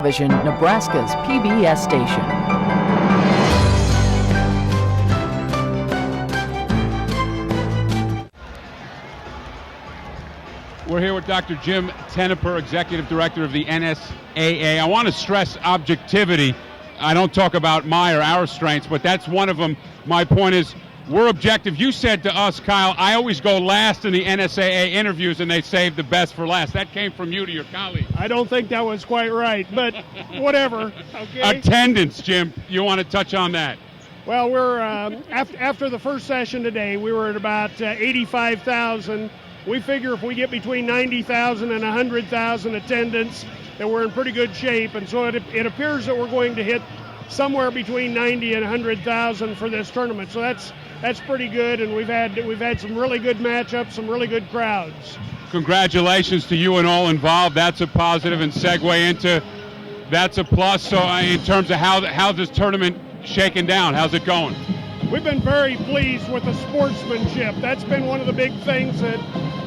Television, Nebraska's PBS station. We're here with Dr. Jim Tenneper, Executive Director of the NSAA. I want to stress objectivity. I don't talk about my or our strengths, but that's one of them. My point is, we're objective. You said to us, Kyle, I always go last in the NSAA interviews, and they save the best for last. That came from you to your colleague. I don't think that was quite right, but whatever. Okay. Attendance, Jim. You want to touch on that? Well, we're after the first session today, we were at about 85,000. We figure if we get between 90,000 and 100,000 attendance, that we're in pretty good shape. And so it appears that we're going to hit somewhere between 90 and 100,000 for this tournament. So that's pretty good, and we've had some really good matchups, some really good crowds. Congratulations to you and all involved. That's a positive, and segue into that's a plus. So in terms of how this tournament shaken down, how's it going? We've been very pleased with the sportsmanship. That's been one of the big things that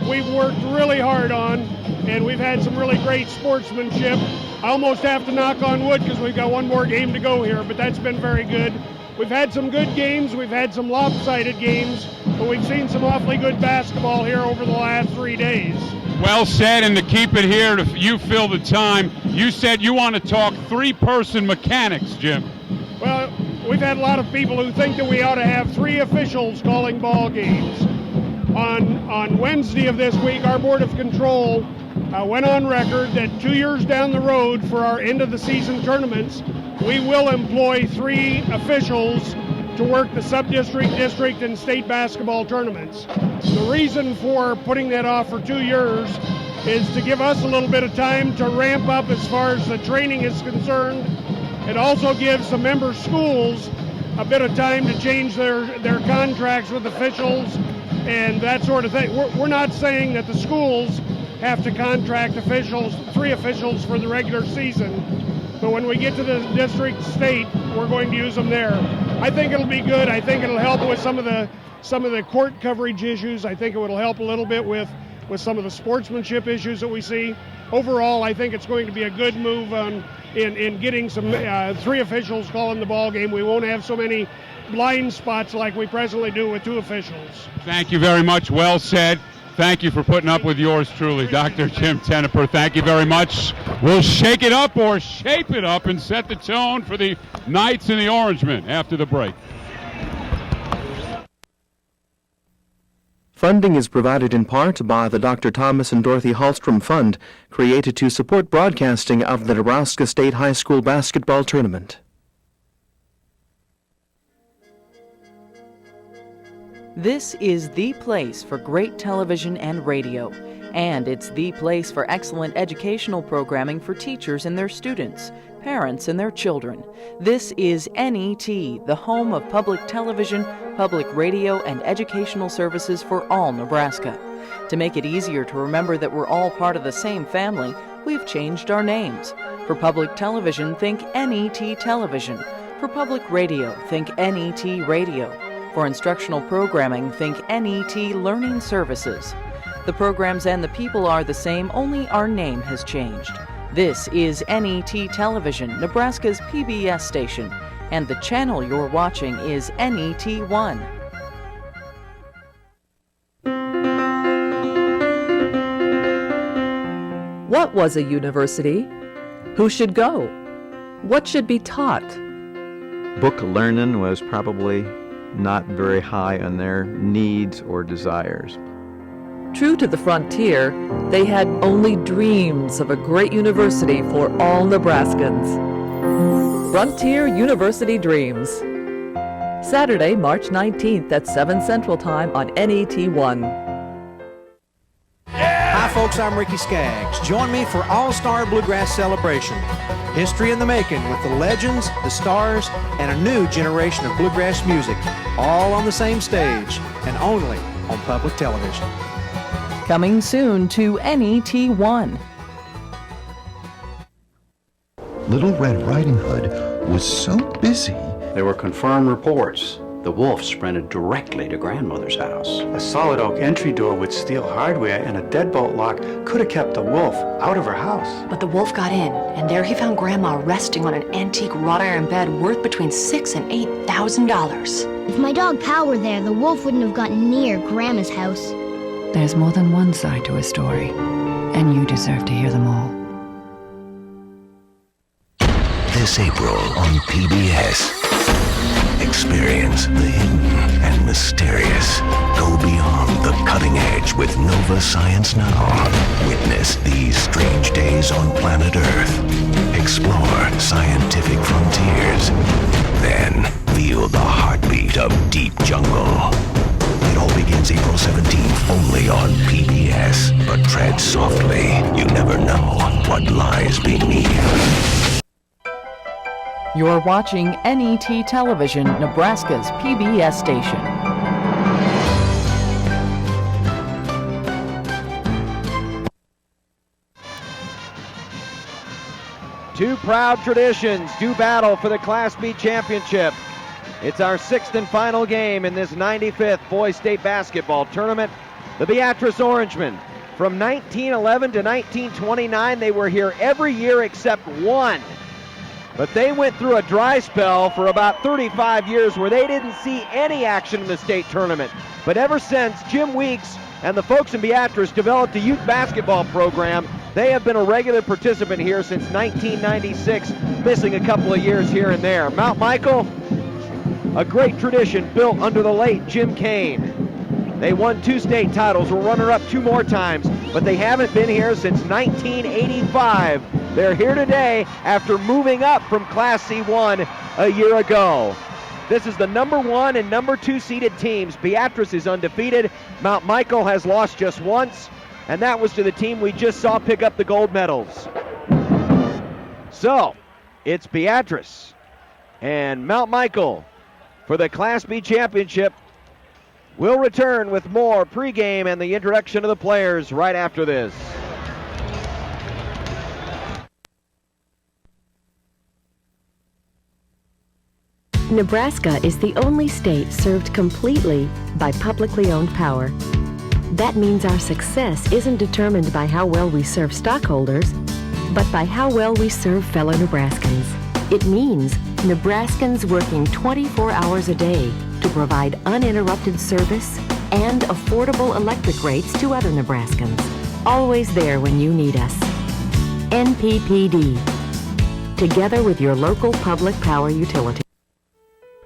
we've worked really hard on, and we've had some really great sportsmanship. I almost have to knock on wood because we've got one more game to go here, but that's been very good. We've had some good games, we've had some lopsided games, but we've seen some awfully good basketball here over the last 3 days. Well said, and to keep it here, you fill the time, you said you want to talk three-person mechanics, Jim. Well, we've had a lot of people who think that we ought to have three officials calling ball games. On Wednesday of this week, our Board of Control went on record that 2 years down the road for our end-of-the-season tournaments, we will employ three officials to work the sub-district, district, and state basketball tournaments. The reason for putting that off for 2 years is to give us a little bit of time to ramp up as far as the training is concerned. It also gives the member schools a bit of time to change their contracts with officials and that sort of thing. We're not saying that the schools have to contract officials, three officials for the regular season, but when we get to the district state, we're going to use them there. I think it'll be good. I think it'll help with some of the court coverage issues. I think it will help a little bit with some of the sportsmanship issues that we see. Overall, I think it's going to be a good move in getting some three officials calling the ball game. We won't have so many blind spots like we presently do with two officials. Thank you very much. Well said. Thank you for putting up with yours truly, Dr. Jim Tenneper. Thank you very much. We'll shake it up or shape it up and set the tone for the Knights and the Orangemen after the break. Funding is provided in part by the Dr. Thomas and Dorothy Hallstrom Fund, created to support broadcasting of the Nebraska State High School basketball tournament. This is the place for great television and radio, and it's the place for excellent educational programming for teachers and their students, parents and their children. This is NET, the home of public television, public radio, and educational services for all Nebraska. To make it easier to remember that we're all part of the same family, we've changed our names. For public television, think NET Television. For public radio, think NET Radio. For instructional programming, think NET Learning Services. The programs and the people are the same, only our name has changed. This is NET Television, Nebraska's PBS station, and the channel you're watching is NET1. What was a university? Who should go? What should be taught? Book learning was probably not very high on their needs or desires. True to the frontier, they had only dreams of a great university for all Nebraskans. Frontier University Dreams. Saturday, March 19th at 7 Central Time on NET1. Hi folks, I'm Ricky Skaggs. Join me for All-Star Bluegrass Celebration. History in the making with the legends, the stars, and a new generation of bluegrass music, all on the same stage and only on public television. Coming soon to NET1. Little Red Riding Hood was so busy. There were confirmed reports The wolf sprinted directly to Grandmother's house. A solid oak entry door with steel hardware and a deadbolt lock could have kept the wolf out of her house. But the wolf got in, and there he found Grandma resting on an antique wrought iron bed worth between $6,000 and $8,000. If my dog Pal were there, the wolf wouldn't have gotten near Grandma's house. There's more than one side to a story, and you deserve to hear them all. This April on PBS. Experience the hidden and mysterious. Go beyond the cutting edge with Nova Science Now. Witness these strange days on planet Earth. Explore scientific frontiers. Then feel the heartbeat of deep jungle. It all begins April 17th only on PBS. But tread softly. You never know what lies beneath. You're watching NET Television, Nebraska's PBS station. Two proud traditions do battle for the Class B championship. It's our sixth and final game in this 95th Boys State Basketball Tournament. The Beatrice Orangemen. From 1911 to 1929, they were here every year except one. But they went through a dry spell for about 35 years where they didn't see any action in the state tournament. But ever since Jim Weeks and the folks in Beatrice developed a youth basketball program, they have been a regular participant here since 1996, missing a couple of years here and there. Mount Michael, a great tradition built under the late Jim Kane. They won 2 state titles, were runner-up 2 more times, but they haven't been here since 1985. They're here today after moving up from Class C1 a year ago. This is the number 1 and number 2 seeded teams. Beatrice is undefeated. Mount Michael has lost just once, and that was to the team we just saw pick up the gold medals. So, it's Beatrice and Mount Michael for the Class B championship. We'll return with more pregame and the introduction of the players right after this. Nebraska is the only state served completely by publicly owned power. That means our success isn't determined by how well we serve stockholders, but by how well we serve fellow Nebraskans. It means Nebraskans working 24 hours a day to provide uninterrupted service and affordable electric rates to other Nebraskans. Always there when you need us. NPPD. Together with your local public power utility.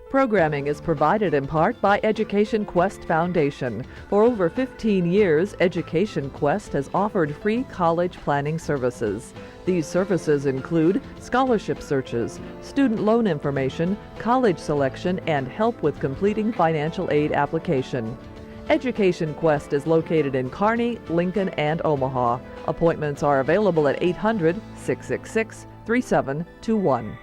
Programming is provided in part by Education Quest Foundation. For over 15 years, Education Quest has offered free college planning services. These services include scholarship searches, student loan information, college selection, and help with completing financial aid application. Education Quest is located in Kearney, Lincoln, and Omaha. Appointments are available at 800-666-3721.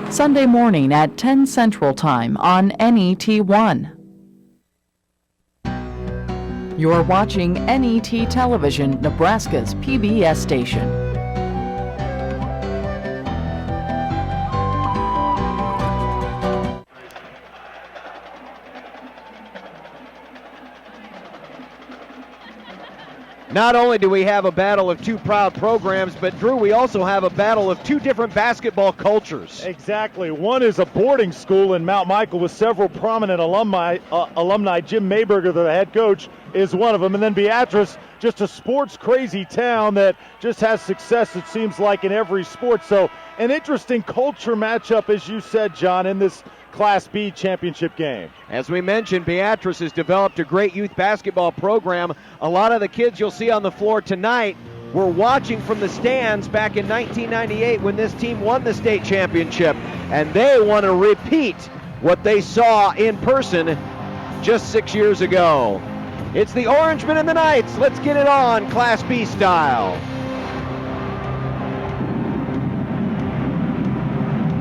Sunday morning at 10 Central Time on NET1. You're watching NET Television, Nebraska's PBS station. Not only do we have a battle of 2 proud programs, but Drew, we also have a battle of 2 different basketball cultures. Exactly. One is a boarding school in Mount Michael with several prominent alumni. Jim Mayberger, the head coach, is one of them. And then Beatrice, just a sports-crazy town that just has success, it seems like, in every sport. So an interesting culture matchup, as you said, John, in this Class B championship game. As we mentioned, Beatrice has developed a great youth basketball program. A lot of the kids you'll see on the floor tonight were watching from the stands back in 1998 when this team won the state championship, and they want to repeat what they saw in person just 6 years ago. It's the Orangemen and the Knights. Let's get it on Class B style.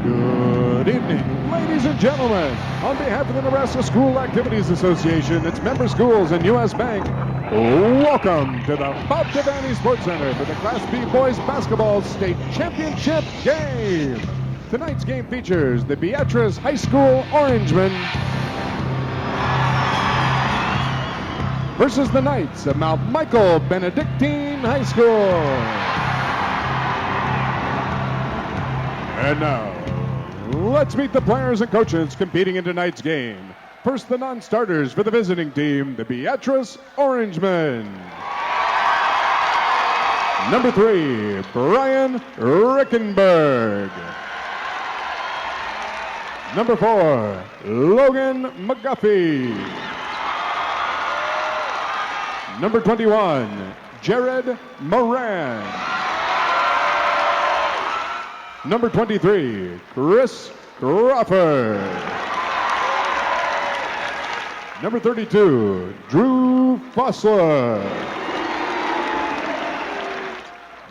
Good evening, ladies and gentlemen. On behalf of the Nebraska School Activities Association, its member schools, and U.S. Bank, Welcome to the Bob Devaney Sports Center for the Class B Boys Basketball State Championship game. Tonight's game features the Beatrice High School Orangemen versus the Knights of Mount Michael Benedictine High School. And now, let's meet the players and coaches competing in tonight's game. First, the non-starters for the visiting team, the Beatrice Orangemen. Number 3, Brian Rickenberg. Number 4, Logan McGuffey. Number 21, Jared Moran. Number 23, Chris Crawford. Number 32, Drew Fossler.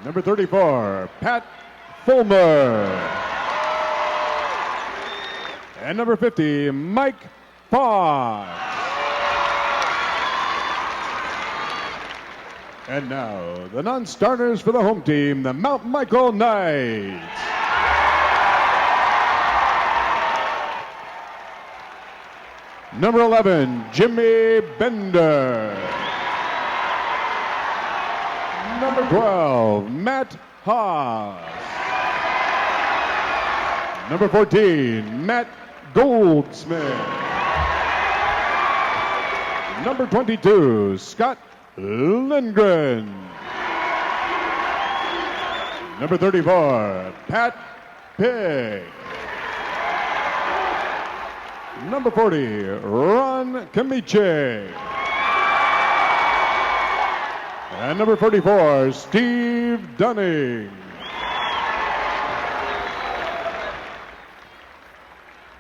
Number 34, Pat Fulmer. And number 50, Mike Foss. And now, the non-starters for the home team, the Mount Michael Knights. Number 11, Jimmy Bender. Number 12, Matt Haas. Number 14, Matt Goldsmith. Number 22, Scott Lindgren. Number 34, Pat Pig. Number 40, Ron Camiche. And number 44, Steve Dunning.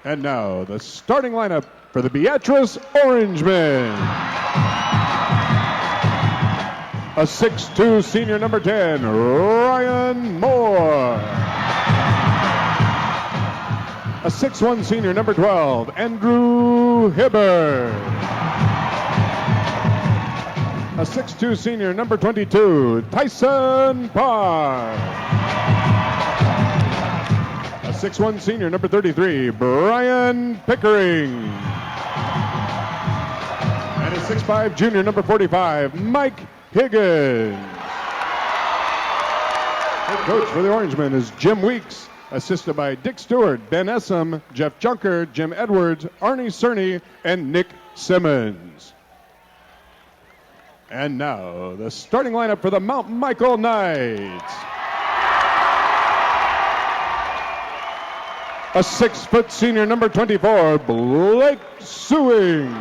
And now, the starting lineup for the Beatrice Orangemen. A 6'2" senior, number 10, Ryan Moore. A 6'1" senior, number 12, Andrew Hibbert. A 6'2" senior, number 22, Tyson Parr. A 6'1" senior, number 33, Brian Pickering. And a 6'5" junior, number 45, Mike Higgins. Head coach for the Orangemen is Jim Weeks, assisted by Dick Stewart, Ben Essam, Jeff Junker, Jim Edwards, Arnie Cerny, and Nick Simmons. And now, the starting lineup for the Mount Michael Knights. A 6-foot senior, number 24, Blake Sewing.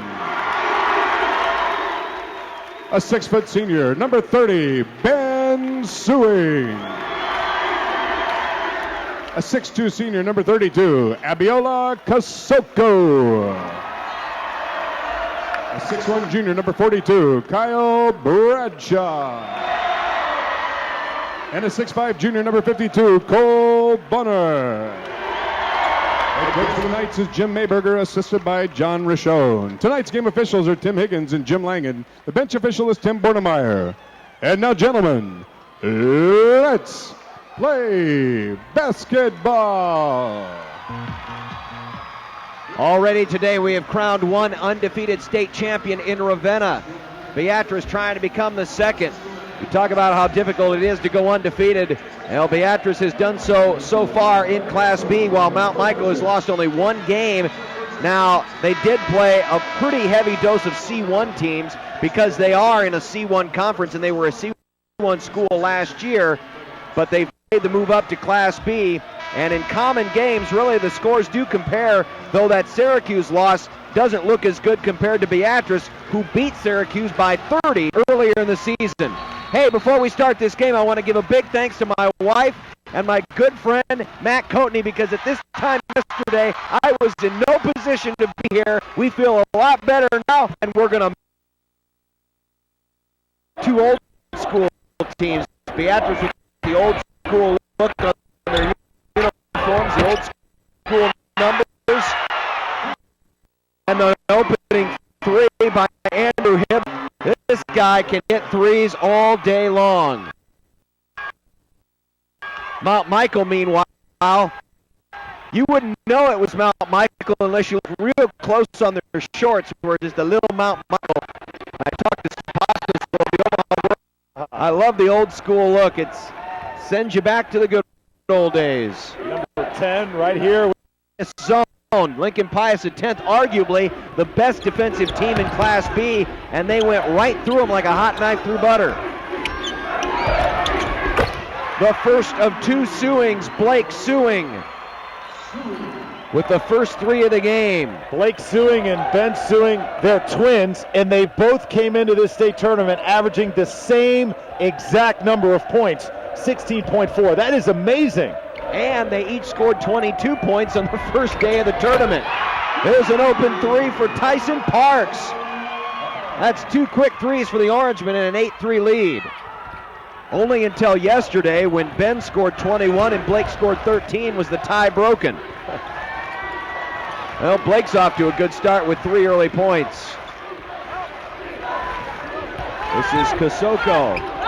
A 6-foot senior, number 30, Ben Sewing. A 6'2" senior, number 32, Abiola Kasoko. A 6'1" junior, number 42, Kyle Bradshaw. And a 6'5" junior, number 52, Cole Bunner. Head coach for the Knights is Jim Mayberger, assisted by John Richogne. Tonight's game officials are Tim Higgins and Jim Langen. The bench official is Tim Bornemeyer. And now, gentlemen, let's play basketball. Already today we have crowned one undefeated state champion in Ravenna. Beatrice trying to become the second. We talk about how difficult it is to go undefeated. Well, Beatrice has done so far in Class B, while Mount Michael has lost only one game. Now, they did play a pretty heavy dose of C1 teams because they are in a C1 conference and they were a C1 school last year, but they've made the move up to Class B. And in common games, really the scores do compare, though that Syracuse loss doesn't look as good compared to Beatrice, who beat Syracuse by 30 earlier in the season. Hey, before we start this game, I want to give a big thanks to my wife and my good friend Matt Coatney, because at this time yesterday, I was in no position to be here. We feel a lot better now, and we're going to two old school teams. Beatrice with the old school look on their uniforms, the old school numbers, and the opening three by Andrew Hibb. This This guy can hit threes all day long. Mount Michael, meanwhile, you wouldn't know it was Mount Michael unless you look real close on their shorts, where just a little Mount Michael. I talked to Pastas for the Omaha. I love the old school look. It sends you back to the good old days. Number 10 right here. Zone. Lincoln Pius at 10th, arguably the best defensive team in Class B, and they went right through them like a hot knife through butter. The first of two Sewings, Blake Sewing, with the first three of the game. Blake Sewing and Ben Sewing, they're twins, and they both came into this state tournament averaging the same exact number of points, 16.4. That is amazing. And they each scored 22 points on the first day of the tournament. There's an open three for Tyson Parks. That's two quick threes for the Orangemen and an 8-3 lead. Only until yesterday, when Ben scored 21 and Blake scored 13, was the tie broken. Well, Blake's off to a good start with 3 early points. This is Kosoko.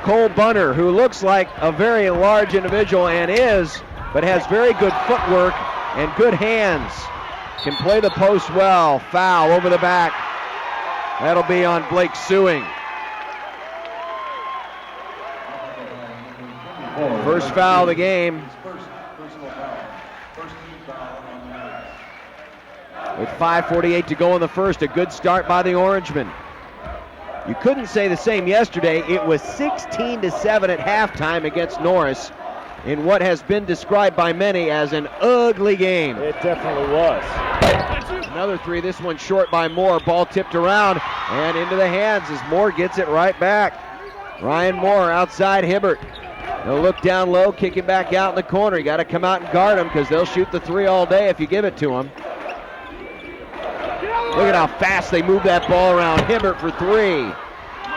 Cole Bunner, who looks like a very large individual and is, but has very good footwork and good hands. Can play the post well. Foul over the back. That'll be on Blake Sewing. First foul of the game. With 5:48 to go in the first, a good start by the Orangemen. You couldn't say the same yesterday. It was 16-7 at halftime against Norris in what has been described by many as an ugly game. It definitely was. Another three, this one short by Moore. Ball tipped around and into the hands as Moore gets it right back. Ryan Moore outside Hibbert. He'll look down low, kick it back out in the corner. You got to come out and guard him because they'll shoot the three all day if you give it to them. Look at how fast they move that ball around. Hibbert for three.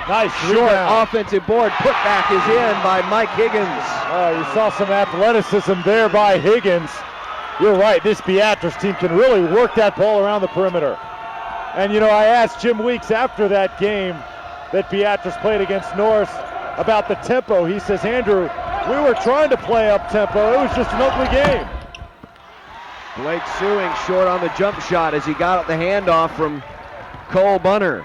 Nice short offensive board. Putback is in by Mike Higgins. You saw some athleticism there by Higgins. You're right, this Beatrice team can really work that ball around the perimeter. And you know, I asked Jim Weeks after that game that Beatrice played against Norris about the tempo. He says, Andrew, we were trying to play up tempo. It was just an ugly game. Blake Sewing short on the jump shot as he got the handoff from Cole Bunner.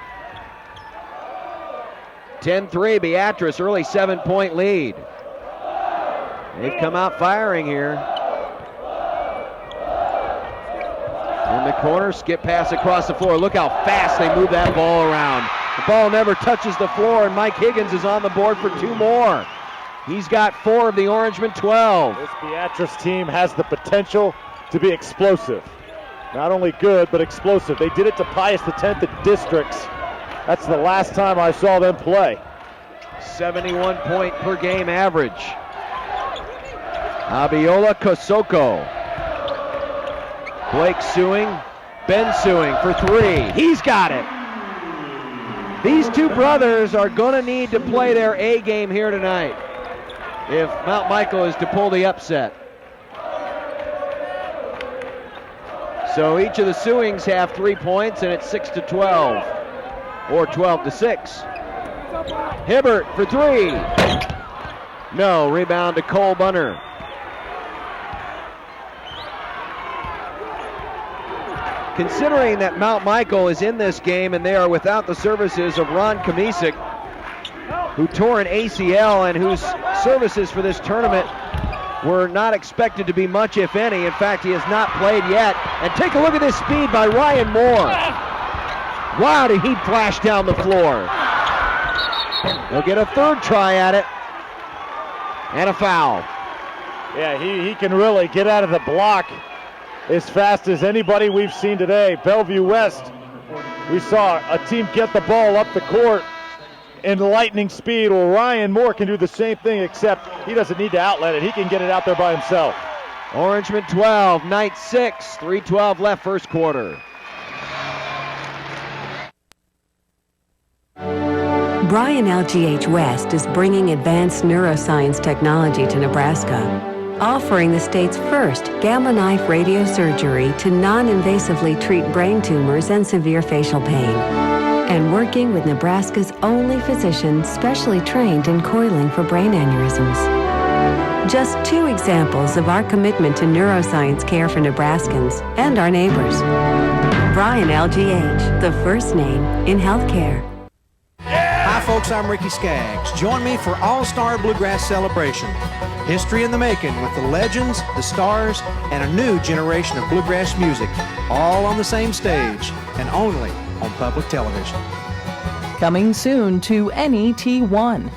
10-3 Beatrice, early 7-point lead. They've come out firing here. In the corner, skip pass across the floor. Look how fast they move that ball around. The ball never touches the floor, and Mike Higgins is on the board for 2 more. He's got 4 of the Orangemen 12. This Beatrice team has the potential to be explosive. Not only good, but explosive. They did it to Pius X at Districts. That's the last time I saw them play. 71 point per game average. Abiola Kosoko. Blake Sewing, Ben Sewing for 3. He's got it. These two brothers are going to need to play their A game here tonight if Mount Michael is to pull the upset. So each of the Sewings have 3 points, and it's 6-12 or 12-6. Hibbert for 3. No, rebound to Cole Bunner. Considering that Mount Michael is in this game and they are without the services of Ron Kamisic, who tore an ACL and whose services for this tournament were not expected to be much, if any. In fact, he has not played yet. And take a look at this speed by Ryan Moore. Wow, did he flash down the floor. He'll get a third try at it. And a foul. Yeah, he can really get out of the block as fast as anybody we've seen today. Bellevue West, we saw a team get the ball up the court in lightning speed. Well, Ryan Moore can do the same thing, except he doesn't need to outlet it. He can get it out there by himself. Orangemen 12, Knights 6, 3:12 left first quarter. Bryan LGH West is bringing advanced neuroscience technology to Nebraska, offering the state's first gamma knife radiosurgery to non-invasively treat brain tumors and severe facial pain. and working with Nebraska's only physician specially trained in coiling for brain aneurysms. Just 2 examples of our commitment to neuroscience care for Nebraskans and our neighbors. Brian LGH, the first name in healthcare. Hi folks, I'm Ricky Skaggs. Join me for All-Star Bluegrass Celebration. History in the making with the legends, the stars, and a new generation of bluegrass music, all on the same stage and only on public television. Coming soon to NET1.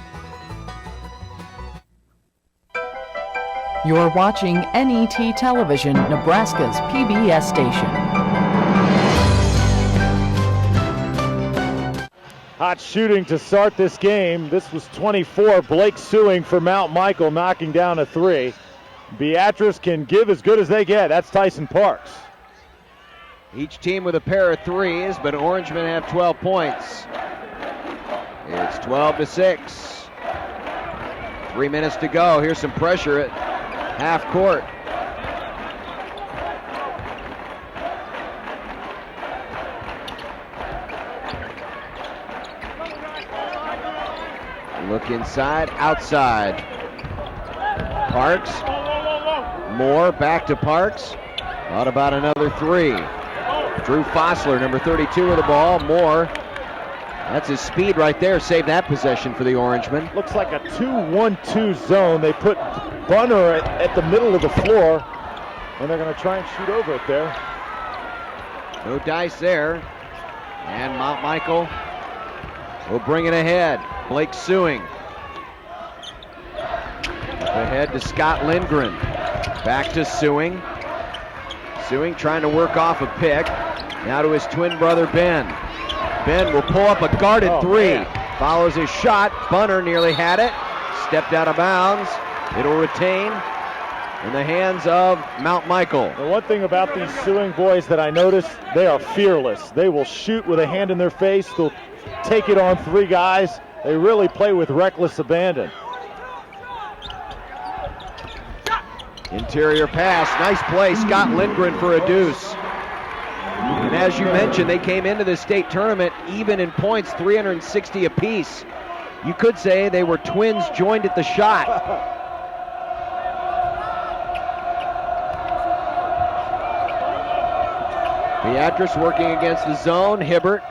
You're watching NET Television, Nebraska's PBS station. Hot shooting to start this game. This was 24. Blake Sewing for Mount Michael, knocking down a 3. Beatrice can give as good as they get. That's Tyson Parks. Each team with a pair of threes, but Orangemen have 12 points. It's 12-6. 3 minutes to go. Here's some pressure at half court. Look inside, outside. Parks. Moore back to Parks. Thought about another 3. Drew Fossler, number 32 with the ball. Moore. That's his speed right there. Saved that possession for the Orangemen. Looks like a 2-1-2 zone. They put Bunner at the middle of the floor, and they're going to try and shoot over it there. No dice there. And Mount Michael will bring it ahead. Blake Sewing. Ahead to Scott Lindgren. Back to Sewing. Sewing trying to work off a pick. Now to his twin brother Ben. Ben will pull up a guarded 3. Follows his shot. Bunner nearly had it. Stepped out of bounds. It'll retain in the hands of Mount Michael. The one thing about these Sewing boys that I noticed, they are fearless. They will shoot with a hand in their face. They'll take it on 3 guys. They really play with reckless abandon. Interior pass, nice play, Scott Lindgren for a deuce. And as you mentioned, they came into the state tournament even in points, 360 apiece. You could say they were twins joined at the shot. Beatrice working against the zone. Hibbert,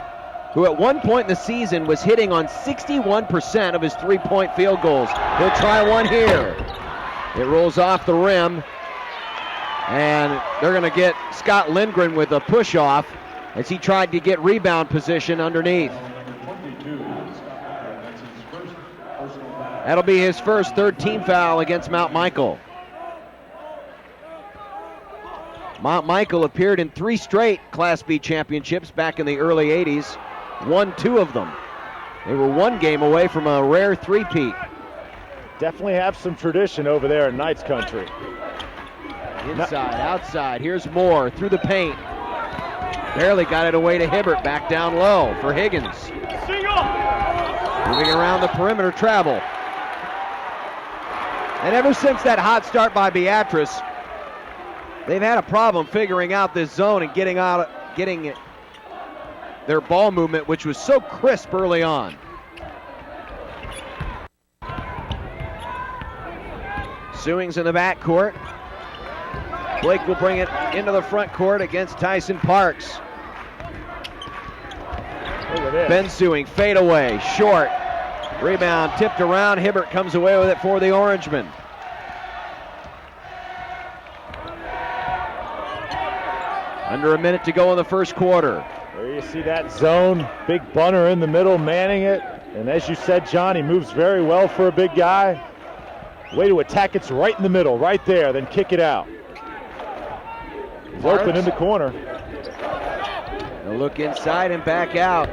who at one point in the season was hitting on 61% of his 3-point field goals. He'll try one here. It rolls off the rim, and they're going to get Scott Lindgren with a push-off as he tried to get rebound position underneath. That'll be his first third-team foul against Mount Michael. Mount Michael appeared in 3 straight Class B championships back in the early 80s, won 2 of them. They were 1 game away from a rare three-peat. Definitely have some tradition over there in Knights country. Inside, outside, here's Moore through the paint. Barely got it away to Hibbert, back down low for Higgins. Moving around the perimeter travel. And ever since that hot start by Beatrice, they've had a problem figuring out this zone and getting their ball movement, which was so crisp early on. Sewing's in the backcourt. Blake will bring it into the front court against Tyson Parks. Ben Sewing, fade away, short. Rebound tipped around. Hibbert comes away with it for the Orangemen. Under a minute to go in the first quarter. There you see that zone. Big Bunner in the middle, manning it. And as you said, John, he moves very well for a big guy. Way to attack it's right in the middle, right there, then kick it out. He's open in the corner. They'll look inside and back out.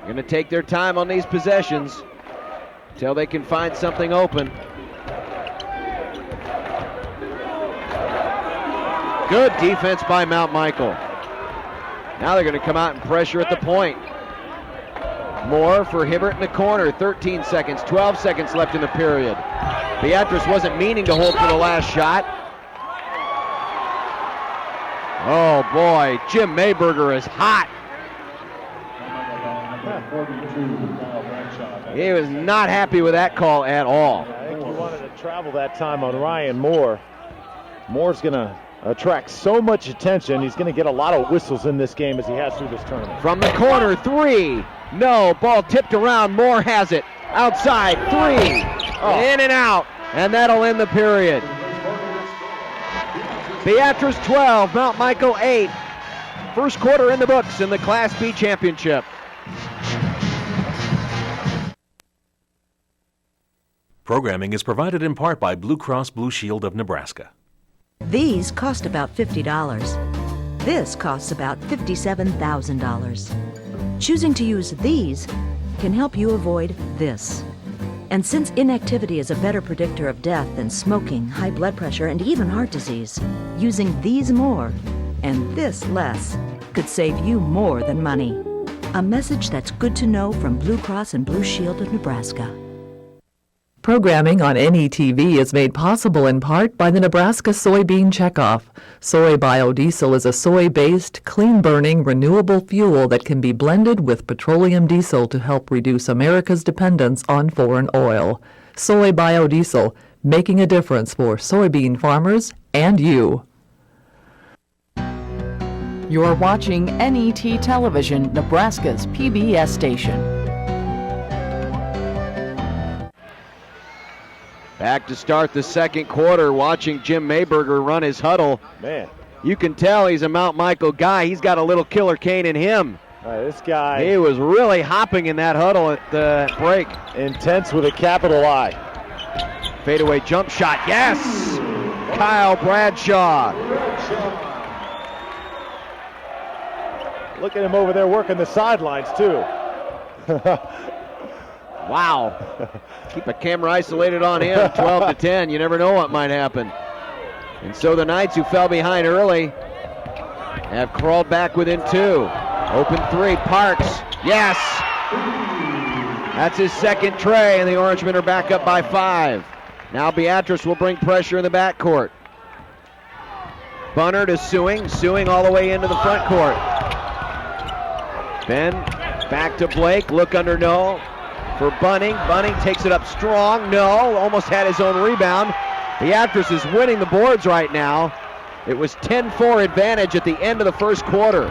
Going to take their time on these possessions until they can find something open. Good defense by Mount Michael. Now they're going to come out and pressure at the point. Moore for Hibbert in the corner. 13 seconds, 12 seconds left in the period. Beatrice wasn't meaning to hold for the last shot. Oh boy, Jim Mayberger is hot. He was not happy with that call at all. I think he wanted to travel that time on Ryan Moore. Moore's going to attract so much attention. He's going to get a lot of whistles in this game as he has through this tournament. From the corner, 3. No, ball tipped around. Moore has it. Outside, 3. In and out. And that'll end the period. Beatrice 12, Mount Michael 8. First quarter in the books in the Class B championship. Programming is provided in part by Blue Cross Blue Shield of Nebraska. These cost about $50. This costs about $57,000. Choosing to use these can help you avoid this. And since inactivity is a better predictor of death than smoking, high blood pressure, and even heart disease, using these more and this less could save you more than money. A message that's good to know from Blue Cross and Blue Shield of Nebraska. Programming on NETV is made possible in part by the Nebraska Soybean Checkoff. Soy biodiesel is a soy-based, clean-burning, renewable fuel that can be blended with petroleum diesel to help reduce America's dependence on foreign oil. Soy biodiesel, making a difference for soybean farmers and you. You're watching NET Television, Nebraska's PBS station. Back to start the second quarter, watching Jim Mayberger run his huddle. Man. You can tell he's a Mount Michael guy. He's got a little killer cane in him. This guy. He was really hopping in that huddle at the break. Intense with a capital I. Fadeaway jump shot. Yes! Kyle Bradshaw. Look at him over there working the sidelines, too. Wow. Keep a camera isolated on him, 12-10. You never know what might happen. And so the Knights, who fell behind early, have crawled back within 2. Open 3, Parks. Yes! That's his second tray, and the Orangemen are back up by 5. Now Beatrice will bring pressure in the backcourt. Bunner to Sewing all the way into the front court. Ben back to Blake, look under no. For Bunning takes it up strong. No, almost had his own rebound. Beatrice is winning the boards right now. It was 10-4 advantage at the end of the first quarter,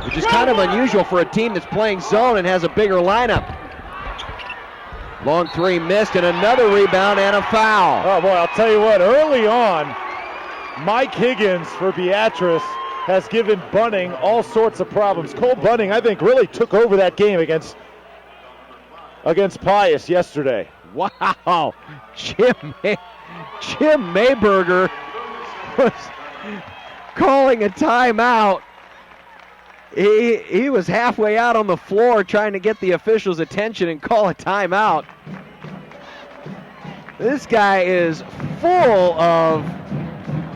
which is kind of unusual for a team that's playing zone and has a bigger lineup. Long 3 missed, and another rebound and a foul. Oh boy, I'll tell you what, early on, Mike Higgins for Beatrice has given Bunning all sorts of problems. Cole Bunning, I think, really took over that game against Pius yesterday. Wow. Jim Mayberger was calling a timeout. He was halfway out on the floor trying to get the officials' attention and call a timeout. This guy is full of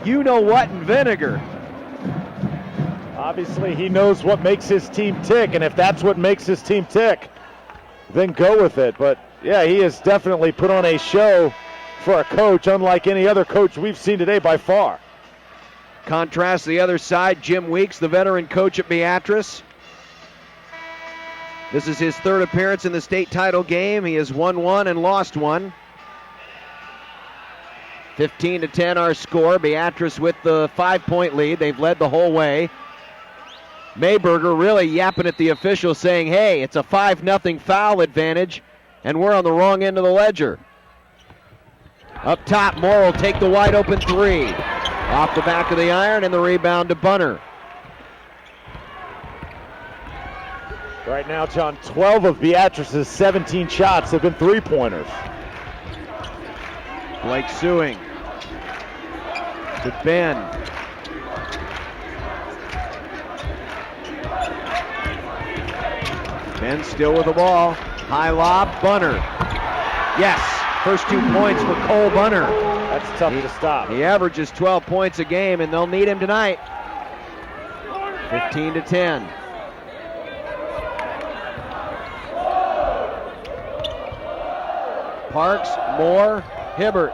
you-know-what and vinegar. Obviously, he knows what makes his team tick, and if that's what makes his team tick, then go with it. But yeah, he has definitely put on a show for a coach unlike any other coach we've seen today by far. Contrast the other side, Jim Weeks, the veteran coach at Beatrice. This is his 3rd appearance in the state title game. He has won 1 and lost 1. 15-10 our score. Beatrice with the 5-point lead. They've led the whole way. Mayberger really yapping at the officials saying, hey, it's a 5-0 foul advantage, and we're on the wrong end of the ledger. Up top, Moore will take the wide open 3. Off the back of the iron, and the rebound to Bunner. Right now, John, 12 of Beatrice's 17 shots have been 3-pointers. Blake Sewing to Ben. Ben still with the ball. High lob, Bunner. Yes, first 2 points for Cole Bunner. That's tough to stop. He averages 12 points a game, and they'll need him tonight. 15-10. Parks, Moore, Hibbert.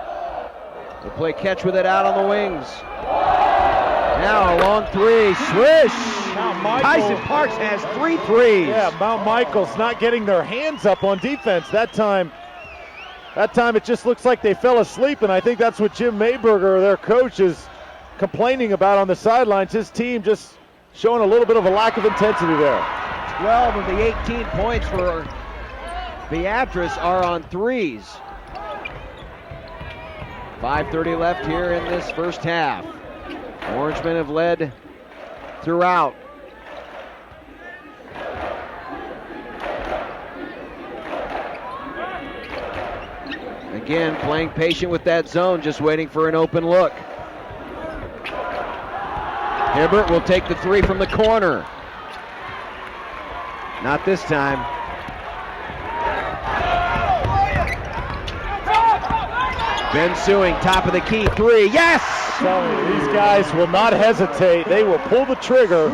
They play catch with it out on the wings. Now a long 3, swish! Now Michael. Tyson Parks has 3 threes. Yeah, Mount Michael's not getting their hands up on defense. That time it just looks like they fell asleep, and I think that's what Jim Mayberger, their coach, is complaining about on the sidelines. His team just showing a little bit of a lack of intensity there. 12 of the 18 points for Beatrice are on threes. 5:30 left here in this first half. Orangemen have led throughout. Again, playing patient with that zone, just waiting for an open look. Hibbert will take the 3 from the corner. Not this time. Ben Suing, top of the key, 3, yes! I'm telling you, these guys will not hesitate. They will pull the trigger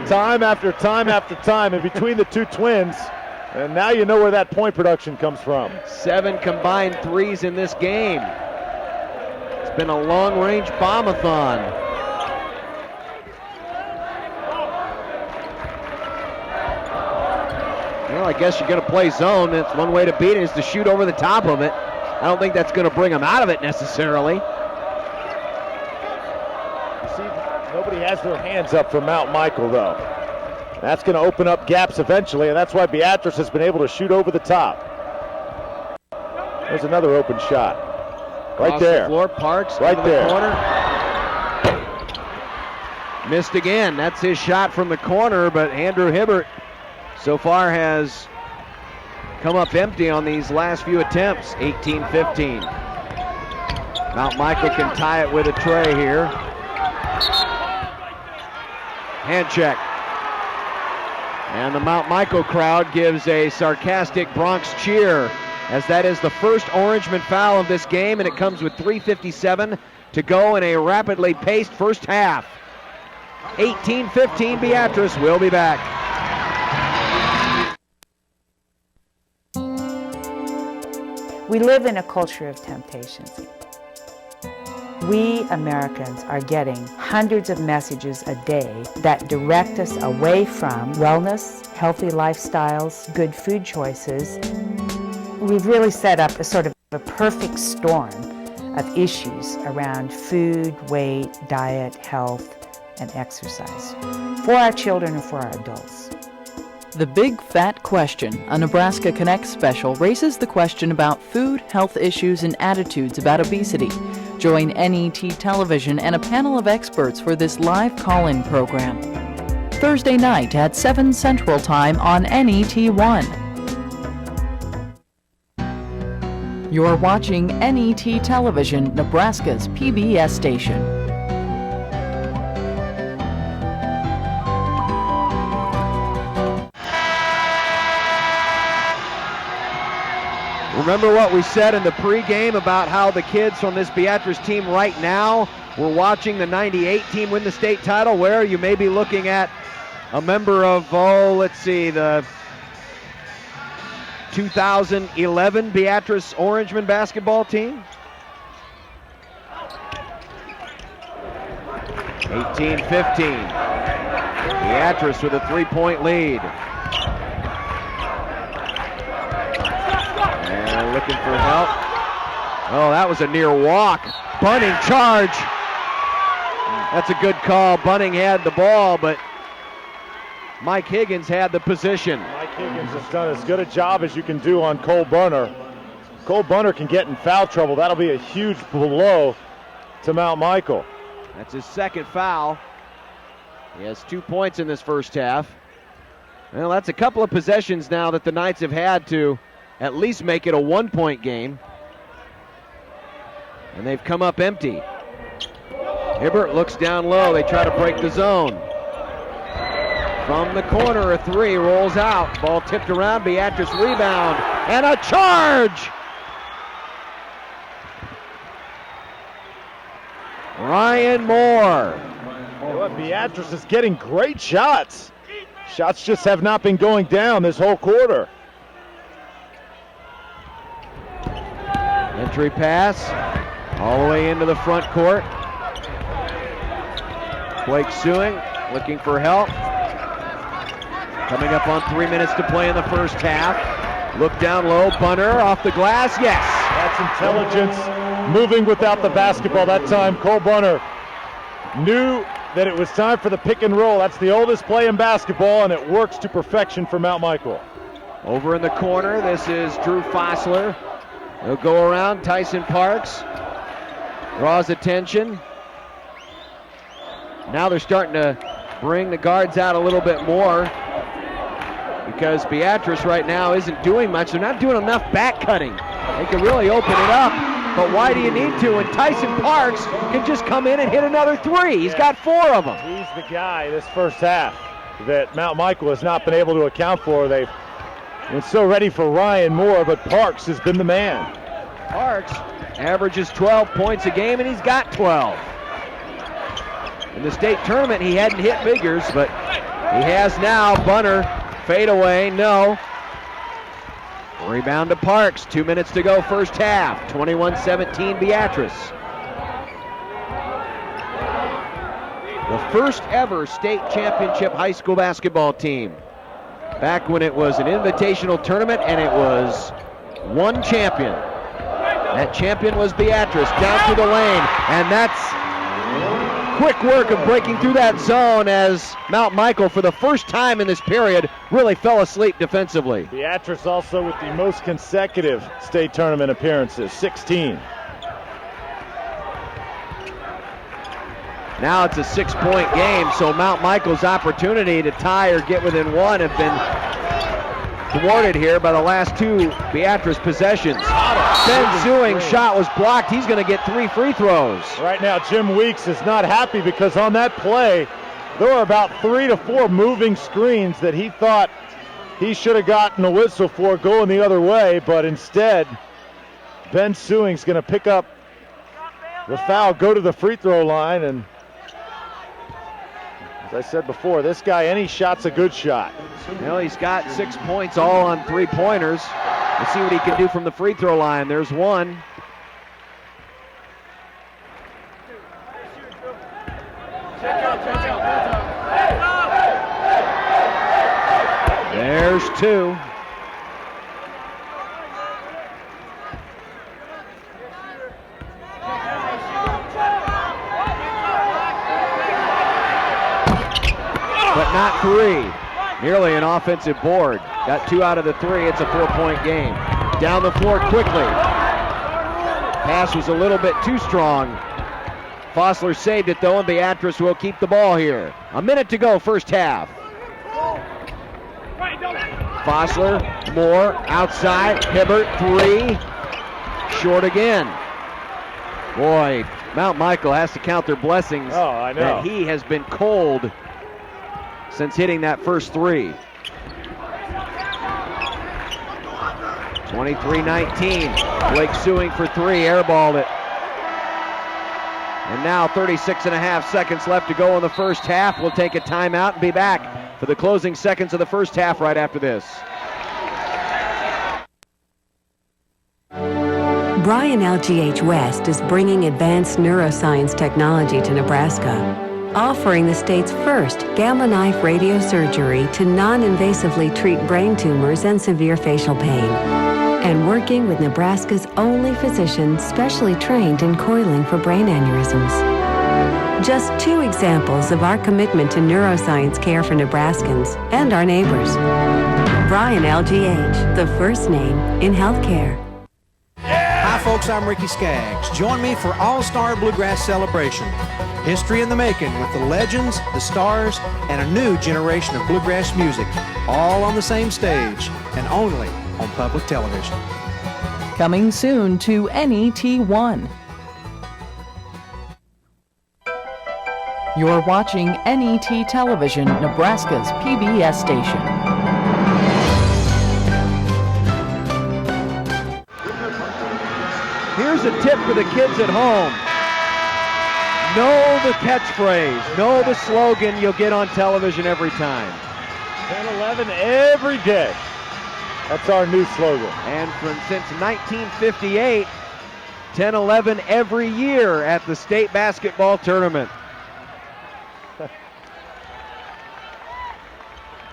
time after time after time in between the two twins. And now you know where that point production comes from. 7 combined threes in this game. It's been a long-range bomb-a-thon. Well, I guess you're going to play zone. That's one way to beat it, is to shoot over the top of it. I don't think that's going to bring them out of it necessarily. You see, nobody has their hands up for Mount Michael, though. That's going to open up gaps eventually, and that's why Beatrice has been able to shoot over the top. There's another open shot. Right Across there. The floor, Parks right into there. The corner. Missed again. That's his shot from the corner, but Andrew Hibbert so far has come up empty on these last few attempts. 18-15. Mount Michael can tie it with a tray here. Hand check. And the Mount Michael crowd gives a sarcastic Bronx cheer, as that is the first Orangeman foul of this game, and it comes with 3:57 to go in a rapidly paced first half. 18-15 Beatrice. We'll be back. We live in a culture of temptations. We Americans are getting hundreds of messages a day that direct us away from wellness, healthy lifestyles, good food choices. We've really set up a sort of a perfect storm of issues around food, weight, diet, health, and exercise for our children and for our adults. The Big Fat Question, a Nebraska Connect special, raises the question about food, health issues, and attitudes about obesity. Join NET Television and a panel of experts for this live call-in program. Thursday night at 7 Central Time on NET1. You're watching NET Television, Nebraska's PBS station. Remember what we said in the pregame about how the kids from this Beatrice team right now were watching the 98 team win the state title, where you may be looking at a member of, the 2011 Beatrice Orangemen basketball team. 18-15. Beatrice with a 3-point lead. And looking for help. Oh, that was a near walk. Bunning charge. That's a good call. Bunning had the ball, but Mike Higgins had the position. Mike Higgins has done as good a job as you can do on Cole Bunner. Cole Bunner can get in foul trouble. That'll be a huge blow to Mount Michael. That's his second foul. He has 2 points in this first half. Well, that's a couple of possessions now that the Knights have had to at least make it a 1-point game. And they've come up empty. Hibbert looks down low. They try to break the zone. From the corner, a 3 rolls out. Ball tipped around. Beatrice rebound. And a charge! Ryan Moore. Well, Beatrice is getting great shots. Shots just have not been going down this whole quarter. Entry pass all the way into the front court. Blake Suing looking for help. Coming up on 3 minutes to play in the first half. Look down low, Bunner off the glass, yes! That's intelligence, moving without the basketball that time. Cole Bunner knew that it was time for the pick and roll. That's the oldest play in basketball, and it works to perfection for Mount Michael. Over in the corner, this is Drew Fossler. He'll go around, Tyson Parks draws attention. Now they're starting to bring the guards out a little bit more because Beatrice right now isn't doing much. They're not doing enough back cutting. They can really open it up, but why do you need to? And Tyson Parks can just come in and hit another three. He's got 4 of them. He's the guy this first half that Mount Michael has not been able to account for. They've been so ready for Ryan Moore, but Parks has been the man. Parks averages 12 points a game, and he's got 12. In the state tournament, he hadn't hit figures, but he has now. Bunner, fade away, no. Rebound to Parks, 2 minutes to go first half, 21-17 Beatrice. The first ever state championship high school basketball team. Back when it was an invitational tournament and it was one champion. That champion was Beatrice, down to the lane, and that's quick work of breaking through that zone as Mount Michael, for the first time in this period, really fell asleep defensively. Beatrice also with the most consecutive state tournament appearances, 16. Now it's a 6-point game, so Mount Michael's opportunity to tie or get within one have been thwarted here by the last 2 Beatrice possessions. Ben Sewing's shot was blocked. He's going to get 3 free throws. Right now, Jim Weeks is not happy because on that play, there were about 3 to 4 moving screens that he thought he should have gotten a whistle for going the other way, but instead, Ben Sewing's going to pick up the foul, go to the free throw line, and as I said before, this guy, any shot's a good shot. Well, he's got 6 points all on 3-pointers. Let's see what he can do from the free throw line. There's one. There's 2. But not 3. Nearly an offensive board. Got 2 out of the 3. It's a 4-point game. Down the floor quickly. Pass was a little bit too strong. Fossler saved it though, and Beatrice will keep the ball here. A minute to go, first half. Fossler, Moore, outside. Hibbert, 3. Short again. Boy, Mount Michael has to count their blessings. Oh, I know. That he has been cold since hitting that first 3. 23-19. Blake Sewing for 3, airballed it. And now 36.5 seconds left to go in the first half. We'll take a timeout and be back for the closing seconds of the first half right after this. Bryan LGH West is bringing advanced neuroscience technology to Nebraska, offering the state's first gamma knife radiosurgery to non-invasively treat brain tumors and severe facial pain, and working with Nebraska's only physician specially trained in coiling for brain aneurysms. Just 2 examples of our commitment to neuroscience care for Nebraskans and our neighbors. Bryan LGH, the first name in healthcare. Hi folks, I'm Ricky Skaggs. Join me for All-Star Bluegrass Celebration. History in the making with the legends, the stars, and a new generation of bluegrass music, all on the same stage and only on public television. Coming soon to NET1. You're watching NET Television, Nebraska's PBS station. Here's a tip for the kids at home. Know the catchphrase, know the slogan you'll get on television every time. 10-11 every day. That's our new slogan. And since 1958, 10-11 every year at the state basketball tournament.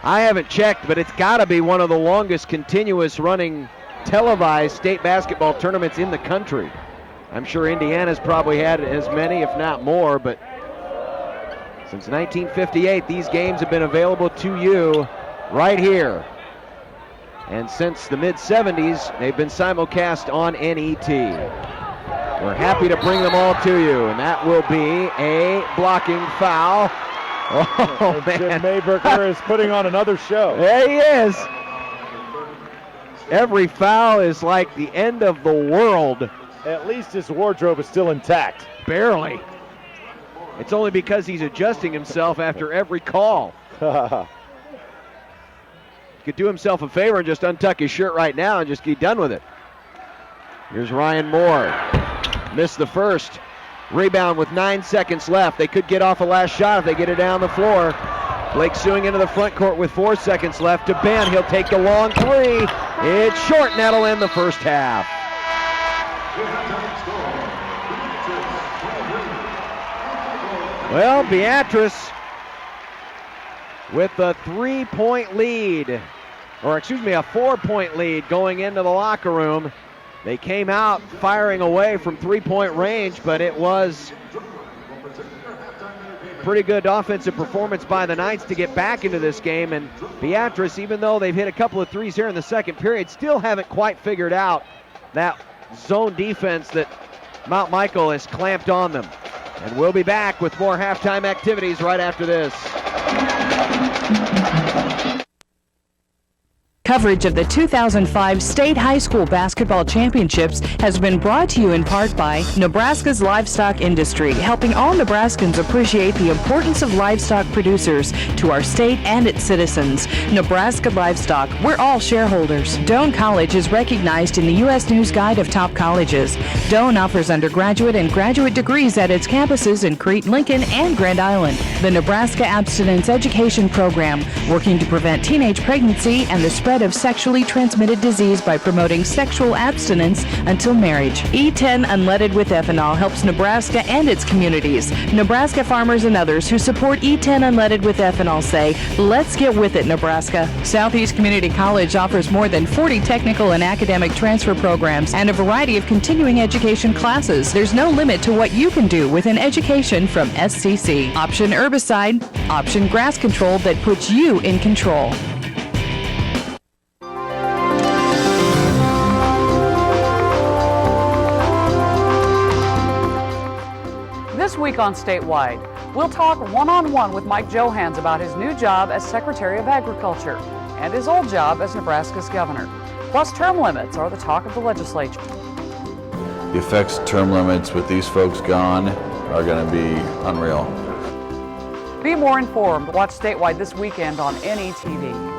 I haven't checked, but it's got to be one of the longest continuous running televised state basketball tournaments in the country. I'm sure Indiana's probably had as many, if not more, but since 1958, these games have been available to you right here. And since the mid-70s, they've been simulcast on NET. We're happy to bring them all to you, and that will be a blocking foul. Oh, man. Jim Mayberger is putting on another show. There he is. Every foul is like the end of the world. At least his wardrobe is still intact. Barely. It's only because he's adjusting himself after every call. He could do himself a favor and just untuck his shirt right now and just get done with it. Here's Ryan Moore. Missed the first. Rebound with 9 seconds left. They could get off a last shot if they get it down the floor. Blake Sewing into the front court with 4 seconds left to Ben. He'll take the long three. It's short, and that'll end the first half. Well, Beatrice with a 3-point lead, or excuse me, a 4-point lead going into the locker room. They came out firing away from 3-point range, but it was pretty good offensive performance by the Knights to get back into this game. And Beatrice, even though they've hit a couple of threes here in the second period, still haven't quite figured out that zone defense that Mount Michael has clamped on them. And we'll be back with more halftime activities right after this. Coverage of the 2005 State High School Basketball Championships has been brought to you in part by Nebraska's livestock industry, helping all Nebraskans appreciate the importance of livestock producers to our state and its citizens. Nebraska Livestock, we're all shareholders. Doane College is recognized in the U.S. News Guide of Top Colleges. Doane offers undergraduate and graduate degrees at its campuses in Crete, Lincoln, and Grand Island. The Nebraska Abstinence Education Program, working to prevent teenage pregnancy and the spread of sexually transmitted disease by promoting sexual abstinence until marriage. E10 Unleaded with Ethanol helps Nebraska and its communities. Nebraska farmers and others who support E10 Unleaded with Ethanol say, let's get with it, Nebraska. Southeast Community College offers more than 40 technical and academic transfer programs and a variety of continuing education classes. There's no limit to what you can do with an education from SCC. Option herbicide, option grass control that puts you in control. This week on Statewide, we'll talk one-on-one with Mike Johans about his new job as Secretary of Agriculture and his old job as Nebraska's governor. Plus, term limits are the talk of the legislature. The effects of term limits with these folks gone are going to be unreal. Be more informed. Watch Statewide this weekend on NETV.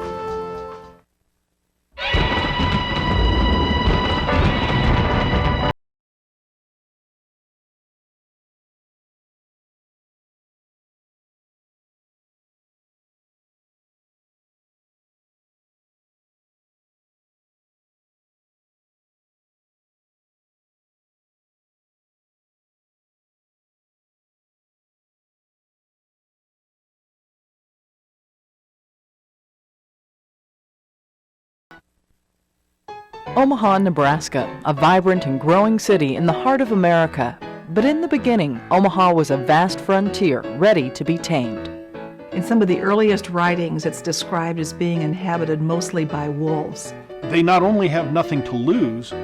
Omaha, Nebraska, a vibrant and growing city in the heart of America. But in the beginning, Omaha was a vast frontier ready to be tamed. In some of the earliest writings, it's described as being inhabited mostly by wolves. They not only have nothing to lose,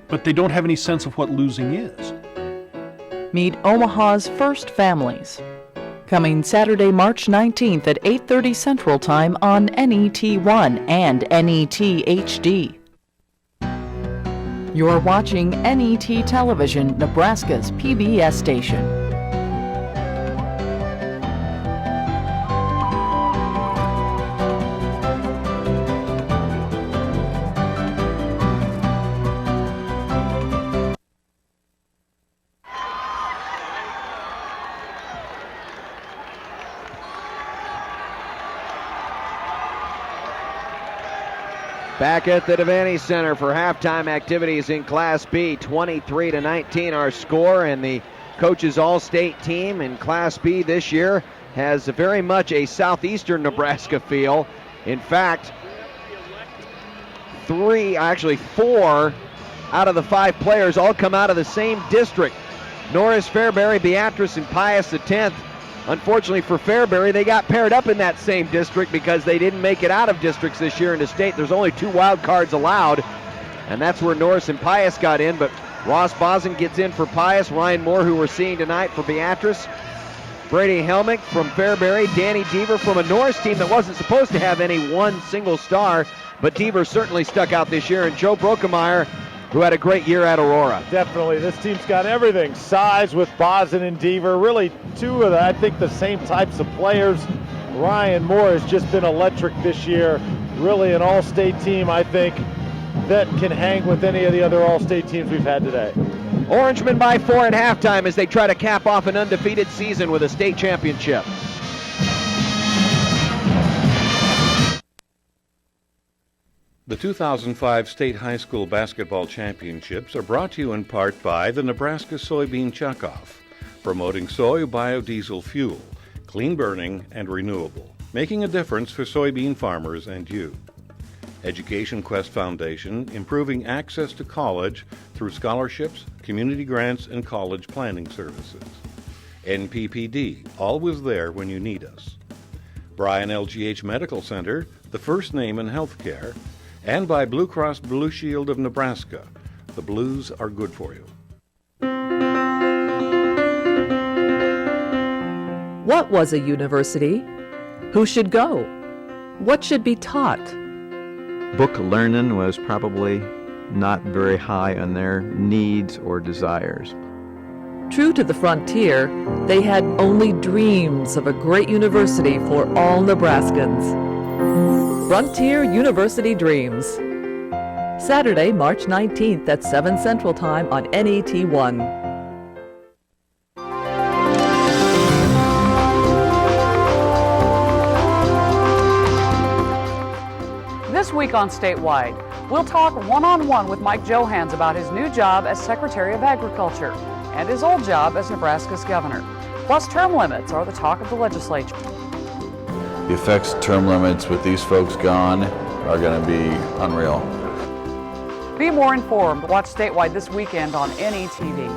but they don't have any sense of what losing is. Meet Omaha's first families. Coming Saturday, March 19th at 8:30 Central Time on NET1 and NET HD. You're watching NET Television, Nebraska's PBS station. Back at the Devaney Center for halftime activities in Class B, 23-19 our score, and the coaches all-state team in Class B this year has very much a southeastern Nebraska feel. In fact, 4 out of the 5 players all come out of the same district. Norris, Fairbury, Beatrice, and Pius X. Unfortunately for Fairbury, they got paired up in that same district because they didn't make it out of districts this year into state. There's only 2 wild cards allowed, and that's where Norris and Pius got in. But Ross Bosen gets in for Pius, Ryan Moore, who we're seeing tonight, for Beatrice, Brady Helmick from Fairbury, Danny Deaver from a Norris team that wasn't supposed to have any one single star, but Deaver certainly stuck out this year, and Joe Brokemeyer, who had a great year at Aurora. Definitely. This team's got everything. Size with Bosen and Deaver. Really 2 of the same types of players. Ryan Moore has just been electric this year. Really an all-state team, I think, that can hang with any of the other all-state teams we've had today. Orangemen by 4 at halftime as they try to cap off an undefeated season with a state championship. The 2005 State High School Basketball Championships are brought to you in part by the Nebraska Soybean Checkoff, promoting soy biodiesel fuel, clean burning and renewable, making a difference for soybean farmers and you. Education Quest Foundation, improving access to college through scholarships, community grants, and college planning services. NPPD, always there when you need us. Bryan LGH Medical Center, the first name in healthcare, and by Blue Cross Blue Shield of Nebraska. The Blues are good for you. What was a university? Who should go? What should be taught? Book learning was probably not very high on their needs or desires. True to the frontier, they had only dreams of a great university for all Nebraskans. Frontier University Dreams. Saturday, March 19th at 7 Central Time on NET1. This week on Statewide, we'll talk one-on-one with Mike Johans about his new job as Secretary of Agriculture and his old job as Nebraska's governor. Plus, term limits are the talk of the legislature. The effects of term limits with these folks gone are going to be unreal. Be more informed. Watch Statewide this weekend on NETV.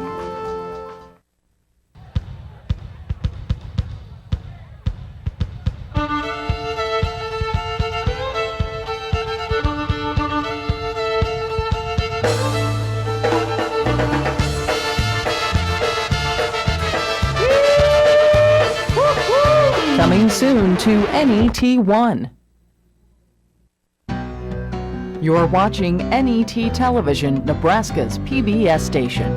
Coming soon to NET1. You're watching NET Television, Nebraska's PBS station.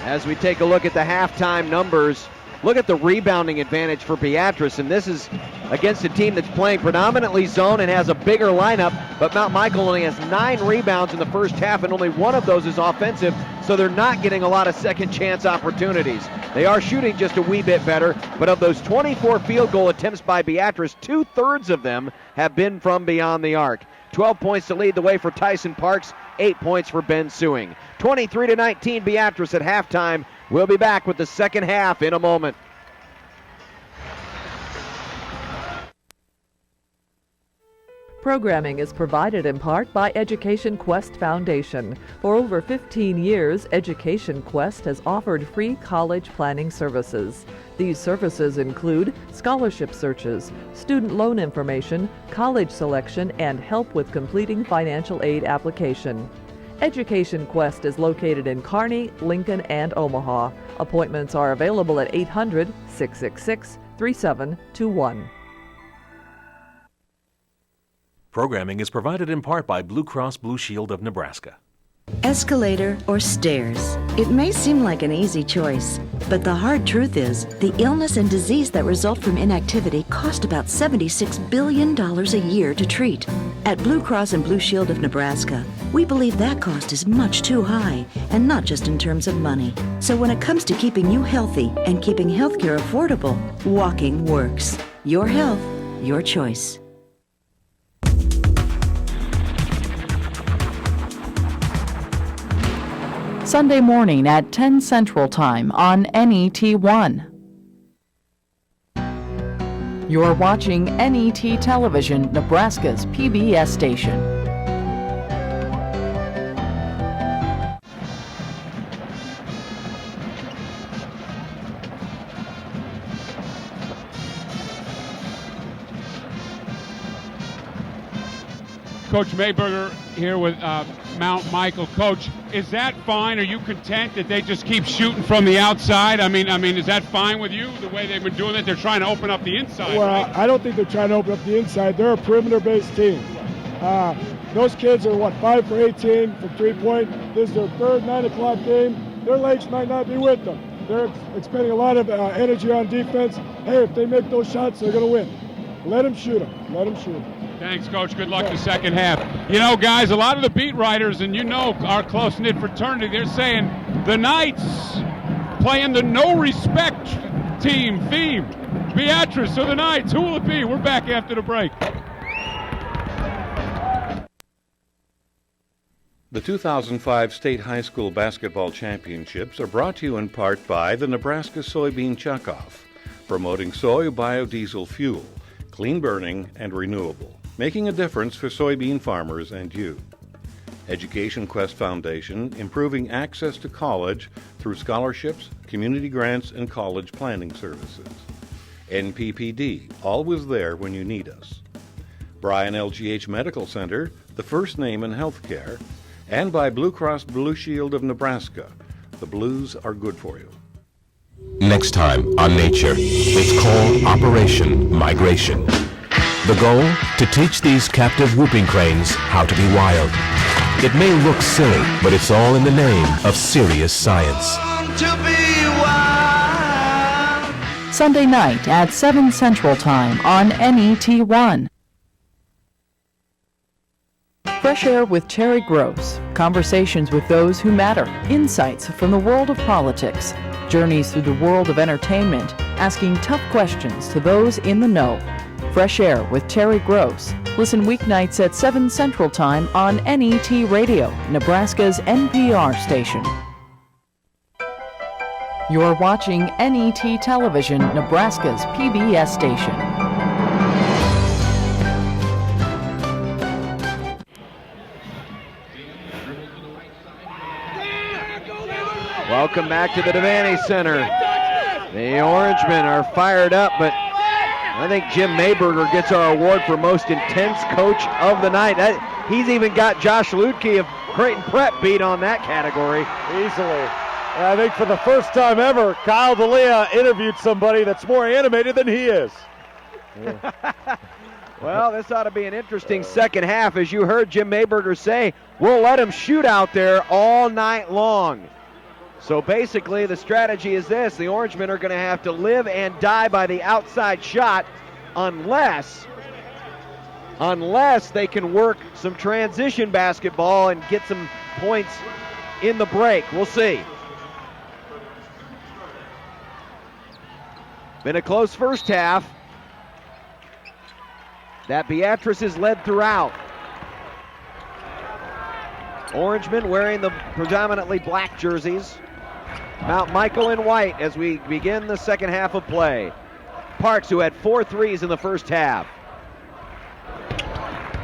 As we take a look at the halftime numbers, look at the rebounding advantage for Beatrice, and this is against a team that's playing predominantly zone and has a bigger lineup, but Mount Michael only has 9 rebounds in the first half, and only 1 of those is offensive, so they're not getting a lot of second chance opportunities. They are shooting just a wee bit better, but of those 24 field goal attempts by Beatrice, 2/3 of them have been from beyond the arc. 12 points to lead the way for Tyson Parks, 8 points for Ben Sewing. 23-19 Beatrice at halftime. We'll be back with the second half in a moment. Programming is provided in part by Education Quest Foundation. For over 15 years, Education Quest has offered free college planning services. These services include scholarship searches, student loan information, college selection, and help with completing financial aid application. Education Quest is located in Kearney, Lincoln, and Omaha. Appointments are available at 800-666-3721. Programming is provided in part by Blue Cross Blue Shield of Nebraska. Escalator or stairs? It may seem like an easy choice, but the hard truth is the illness and disease that result from inactivity cost about $76 billion a year to treat. At Blue Cross and Blue Shield of Nebraska, we believe that cost is much too high, and not just in terms of money. So when it comes to keeping you healthy and keeping healthcare affordable, walking works. Your health, your choice. Sunday morning at 10 Central Time on NET1. You're watching NET Television, Nebraska's PBS station. Coach Mayberger here with Mount Michael. Coach, is that fine? Are you content that they just keep shooting from the outside? I mean, is that fine with you, the way they've been doing it? They're trying to open up the inside, well, right? I don't think they're trying to open up the inside. They're a perimeter-based team. Those kids are, 5 for 18 from three-point. This is their third 9 o'clock game. Their legs might not be with them. They're expending a lot of energy on defense. Hey, if they make those shots, they're going to win. Let them shoot them. Let them shoot them. Thanks, Coach. Good luck the second half. You know, guys, a lot of the beat writers, and you know our close-knit fraternity, they're saying the Knights playing the no respect team theme. Beatrice or the Knights, who will it be? We're back after the break. The 2005 State High School Basketball Championships are brought to you in part by the Nebraska Soybean Chuck-Off, promoting soy biodiesel fuel, clean burning and renewable, making a difference for soybean farmers and you. Education Quest Foundation, improving access to college through scholarships, community grants, and college planning services. NPPD, always there when you need us. Bryan LGH Medical Center, the first name in healthcare, and by Blue Cross Blue Shield of Nebraska. The blues are good for you. Next time on Nature, it's called Operation Migration. The goal? To teach these captive whooping cranes how to be wild. It may look silly, but it's all in the name of serious science. Sunday night at 7 Central Time on NET1. Fresh Air with Terry Gross. Conversations with those who matter. Insights from the world of politics. Journeys through the world of entertainment. Asking tough questions to those in the know. Fresh Air with Terry Gross. Listen weeknights at 7 Central Time on NET Radio, Nebraska's NPR station. You're watching NET Television, Nebraska's PBS station. Welcome back to the Devaney Center. The Orangemen are fired up, but I think Jim Mayberger gets our award for most intense coach of the night. He's even got Josh Ludke of Creighton Prep beat on that category. Easily. And I think for the first time ever, Kyle D'Elia interviewed somebody that's more animated than he is. Well, this ought to be an interesting second half. As you heard Jim Mayberger say, we'll let him shoot out there all night long. So basically the strategy is this: the Orangemen are going to have to live and die by the outside shot unless they can work some transition basketball and get some points in the break. We'll see. Been a close first half that Beatrice has led throughout. Orangemen wearing the predominantly black jerseys. Mount Michael in white as we begin the second half of play. Parks, who had 4 threes in the first half.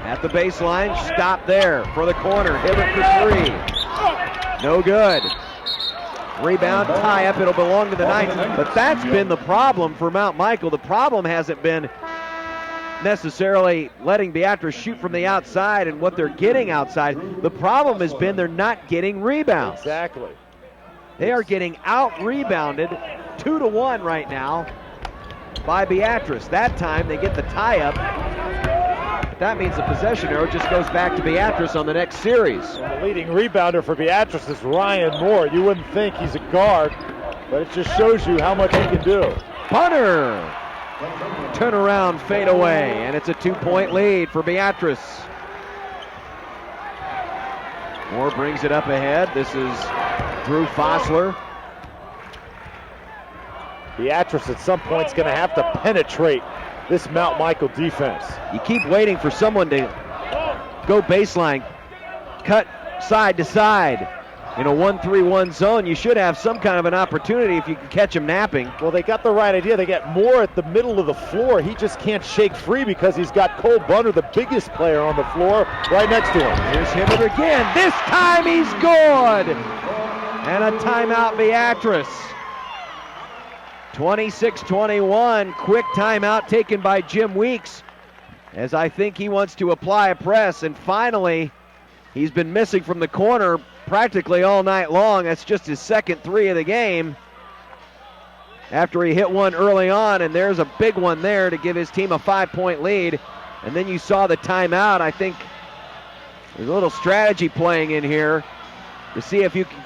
At the baseline, stop there for the corner. Hibbert for 3. No good. Rebound, tie up, it'll belong to the Knights. But that's been the problem for Mount Michael. The problem hasn't been necessarily letting Beatrice shoot from the outside and what they're getting outside. The problem has been they're not getting rebounds. Exactly. They are getting out-rebounded 2-1 right now by Beatrice. That time they get the tie-up. That means the possession arrow just goes back to Beatrice on the next series. The leading rebounder for Beatrice is Ryan Moore. You wouldn't think he's a guard, but it just shows you how much he can do. Punter! Turn around, fade away, and it's a 2-point lead for Beatrice. Moore brings it up ahead. This is Drew Fossler. Beatrice at some point is going to have to penetrate this Mount Michael defense. You keep waiting for someone to go baseline, cut side to side. in a 1-3-1 zone, you should have some kind of an opportunity if you can catch him napping. Well, they got the right idea. They got Moore at the middle of the floor. He just can't shake free because he's got Cole Bunner, the biggest player on the floor, right next to him. Here's Hibbert again. This time he's good. And a timeout, Beatrice. 26-21, quick timeout taken by Jim Weeks, as I think he wants to apply a press, and finally, he's been missing from the corner practically all night long. That's just his second three of the game after he hit one early on, and there's a big one there to give his team a 5-point lead. And then you saw the timeout. I think there's a little strategy playing in here to see if you can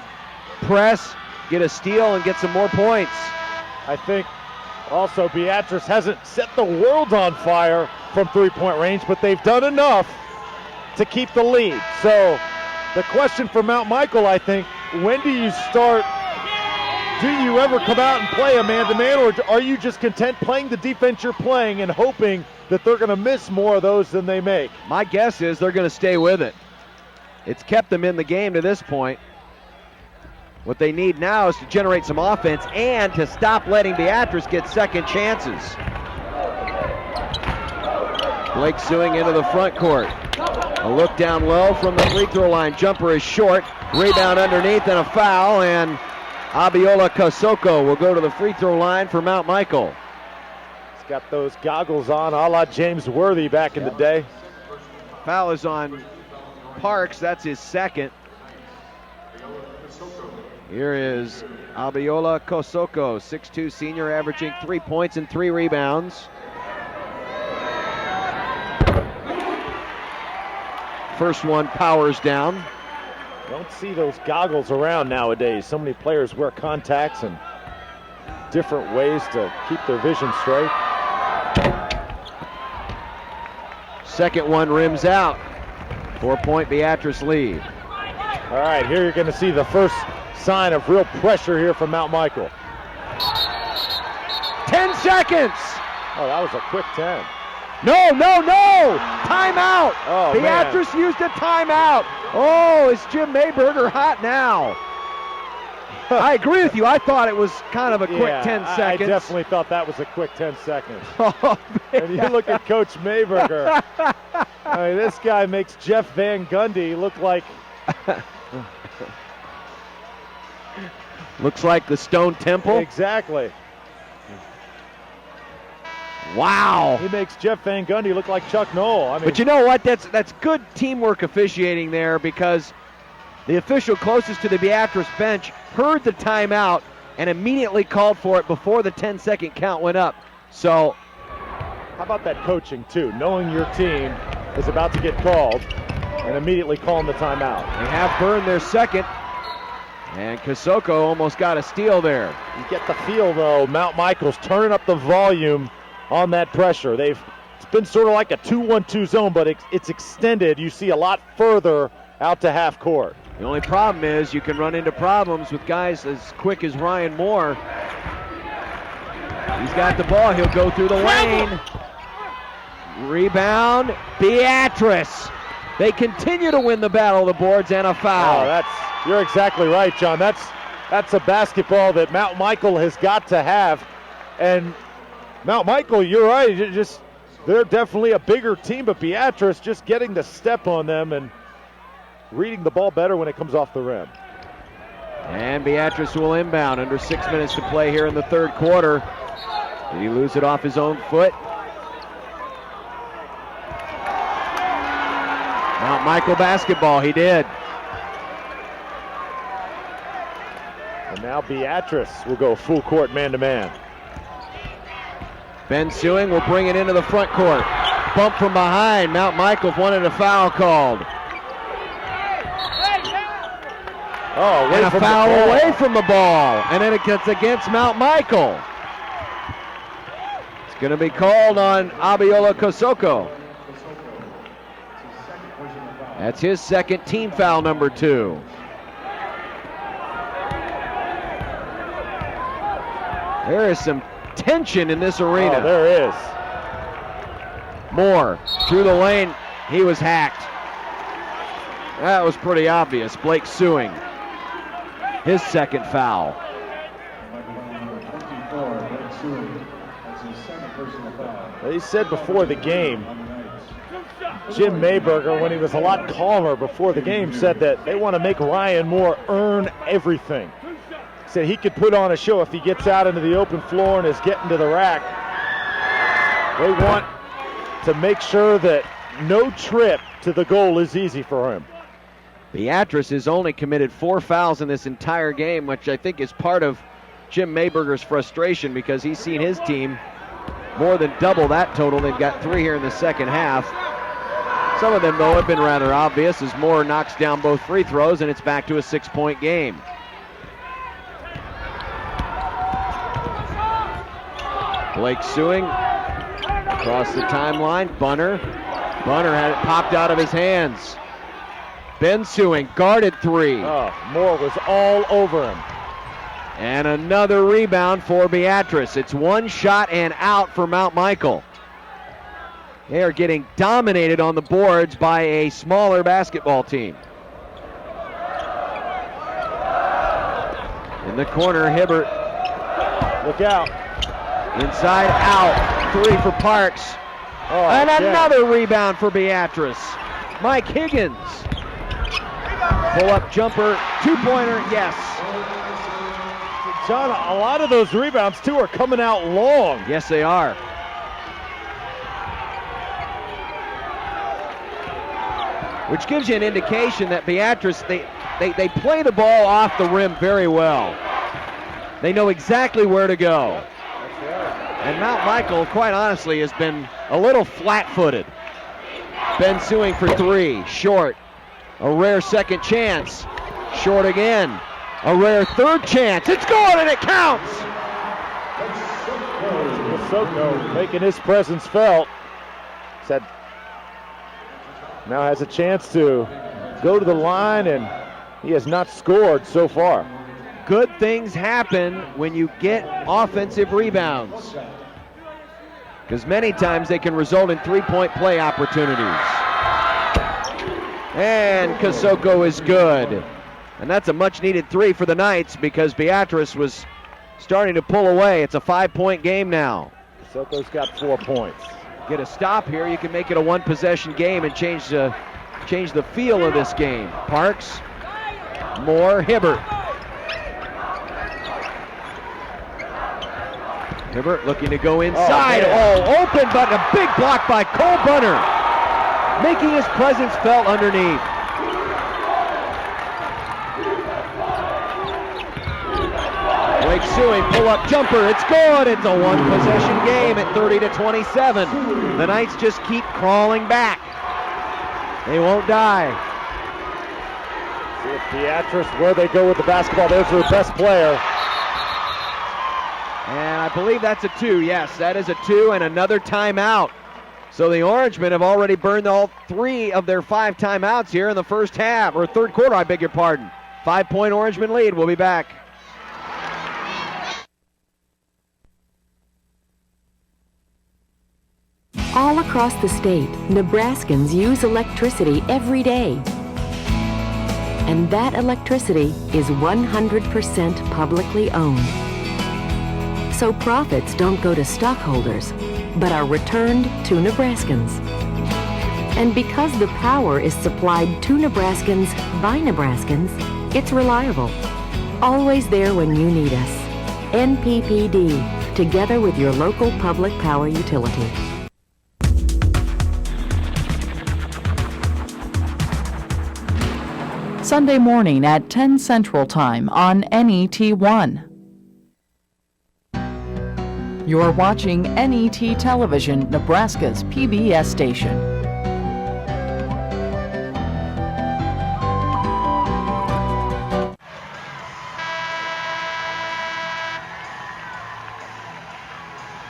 press, get a steal, and get some more points. I think also Beatrice hasn't set the world on fire from three-point range, but they've done enough to keep the lead. So the question for Mount Michael, I think, when do you start? Do you ever come out and play a man-to-man, or are you just content playing the defense you're playing and hoping that they're going to miss more of those than they make? My guess is they're going to stay with it. It's kept them in the game to this point. What they need now is to generate some offense and to stop letting Beatrice get second chances. Blake Sewing into the front court. A look down low from the free throw line. Jumper is short. Rebound underneath and a foul, and Abiola Kosoko will go to the free throw line for Mount Michael. He's got those goggles on, a la James Worthy back in the day. Foul is on Parks. That's his second. Here is Abiola Kosoko, 6'2" senior, averaging 3 points and 3 rebounds. First one powers down. Don't see those goggles around nowadays. So many players wear contacts and different ways to keep their vision straight. Second one rims out. 4-point Beatrice lead. All right, here you're going to see the first sign of real pressure here from Mount Michael. 10 seconds. Oh, that was a quick 10. No. Timeout. Oh, Beatrice used a timeout. Oh, is Jim Mayberger hot now? I agree with you. I thought it was kind of a quick 10 seconds. I definitely thought that was a quick 10 seconds. Oh, and you look at Coach Mayberger. I mean, this guy makes Jeff Van Gundy look like... Looks like the Stone Temple. Exactly. Wow. He makes Jeff Van Gundy look like Chuck Noll. I mean, but you know what? That's good teamwork officiating there, because the official closest to the Beatrice bench heard the timeout and immediately called for it before the 10-second count went up. So, how about that coaching, too? Knowing your team is about to get called and immediately calling the timeout. They have burned their second, and Kosoko almost got a steal there. You get the feel, though, Mount Michael's turning up the volume on that pressure. It's been sort of like a 2-1-2 zone, but it's extended. You see a lot further out to half court. The only problem is you can run into problems with guys as quick as Ryan Moore. He's got the ball. He'll go through the lane. Rebound, Beatrice. They continue to win the battle of the boards, and a foul. Oh, you're exactly right, John. That's a basketball that Mount Michael has got to have. And Mount Michael, you're right. They're definitely a bigger team, but Beatrice just getting the step on them and reading the ball better when it comes off the rim. And Beatrice will inbound. Under 6 minutes to play here in the third quarter. Did he lose it off his own foot? Mount Michael basketball, he did. And now Beatrice will go full court man-to-man. Ben Sewing will bring it into the front court. Bump from behind. Mount Michael wanted a foul called. Oh, and a foul away from the ball. And then it gets against Mount Michael. It's going to be called on Abiola Kosoko. That's his second, team foul number 2. There is some tension in this arena. Oh, there is. Moore through the lane. He was hacked. That was pretty obvious. Blake Sewing. his second foul. He said before the game, Jim Mayberger, when he was a lot calmer before the game, said that they want to make Ryan Moore earn everything. He said he could put on a show if he gets out into the open floor and is getting to the rack. They want to make sure that no trip to the goal is easy for him. Beatrice has only committed 4 fouls in this entire game, which I think is part of Jim Mayberger's frustration because he's seen his team more than double that total. They've got 3 here in the second half. Some of them, though, have been rather obvious as Moore knocks down both free throws, and it's back to a 6-point game. Blake Sewing across the timeline. Bunner had it popped out of his hands. Ben Sewing guarded 3. Oh, Moore was all over him. And another rebound for Beatrice. It's 1 shot and out for Mount Michael. They are getting dominated on the boards by a smaller basketball team. In the corner, Hibbert. Look out. Inside out. 3 for Parks. Oh, and yeah. another rebound for Beatrice. Mike Higgins. Pull-up jumper, 2-pointer, yes. John, a lot of those rebounds, too, are coming out long. Yes, they are. Which gives you an indication that Beatrice, they play the ball off the rim very well. They know exactly where to go. And Mount Michael, quite honestly, has been a little flat-footed. Ben Sewing for 3, short. A rare second chance. Short again. A rare third chance. It's going and it counts. Sissoko making his presence felt. Said now has a chance to go to the line, and he has not scored so far. Good things happen when you get offensive rebounds, because many times they can result in 3-point play opportunities. And Kosoko is good. And that's a much-needed 3 for the Knights because Beatrice was starting to pull away. It's a 5-point game now. Kosoko's got 4 points. Get a stop here, you can make it a 1-possession game and change the feel of this game. Parks, Moore, Hibbert. Hibbert looking to go inside. Oh, open, but a big block by Cole Bunner, making his presence felt underneath. Blake Sewing, pull-up jumper, it's good. It's a 1-possession game at 30-27. The Knights just keep crawling back. They won't die. See if Beatrice, where they go with the basketball. There's their best player. And I believe that's a 2. Yes, that is a 2 and another timeout. So the Orangemen have already burned all 3 of their 5 timeouts here in the first half, or third quarter, I beg your pardon. 5-point Orangemen lead. We'll be back. All across the state, Nebraskans use electricity every day. And that electricity is 100% publicly owned. So profits don't go to stockholders, but are returned to Nebraskans. And because the power is supplied to Nebraskans by Nebraskans, it's reliable. Always there when you need us. NPPD, together with your local public power utility. Sunday morning at 10 Central Time on NET1. You're watching NET Television, Nebraska's PBS station.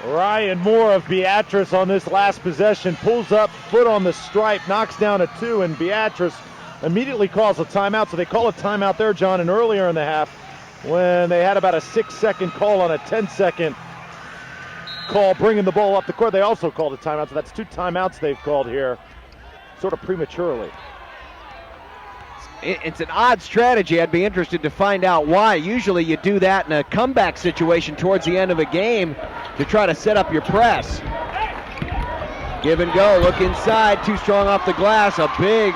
Ryan Moore of Beatrice on this last possession pulls up, foot on the stripe, knocks down a 2, and Beatrice immediately calls a timeout. So they call a timeout there, John, and earlier in the half when they had about a 6-second call on a 10-second call bringing the ball up the court, they also called a timeout. So that's 2 timeouts they've called here sort of prematurely. It's an odd strategy. I'd be interested to find out why. Usually you do that in a comeback situation towards the end of a game to try to set up your press. Give and go, look inside, too strong off the glass. A big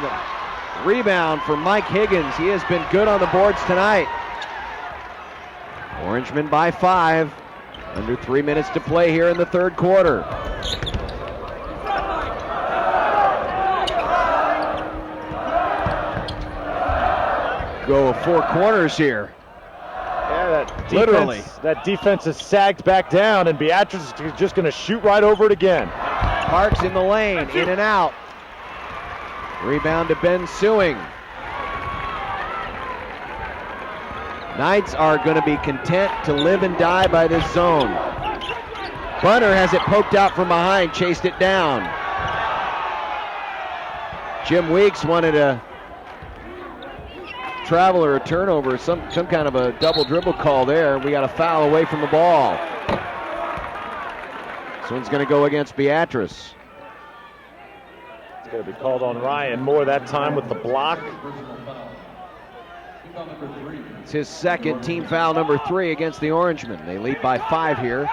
rebound for Mike Higgins. He has been good on the boards tonight. Orangemen by 5. Under 3 minutes to play here in the third quarter. Go 4 corners here. Yeah, that defense, literally. That defense is sagged back down, and Beatrice is just going to shoot right over it again. Parks in the lane, in and out. Rebound to Ben Suing. Knights are going to be content to live and die by this zone. Bunner has it poked out from behind, chased it down. Jim Weeks wanted a travel or a turnover, some kind of a double dribble call there. We got a foul away from the ball. This one's going to go against Beatrice. It's going to be called on Ryan Moore that time with the block. It's his second, team foul number 3 against the Orangemen. They lead by 5 here.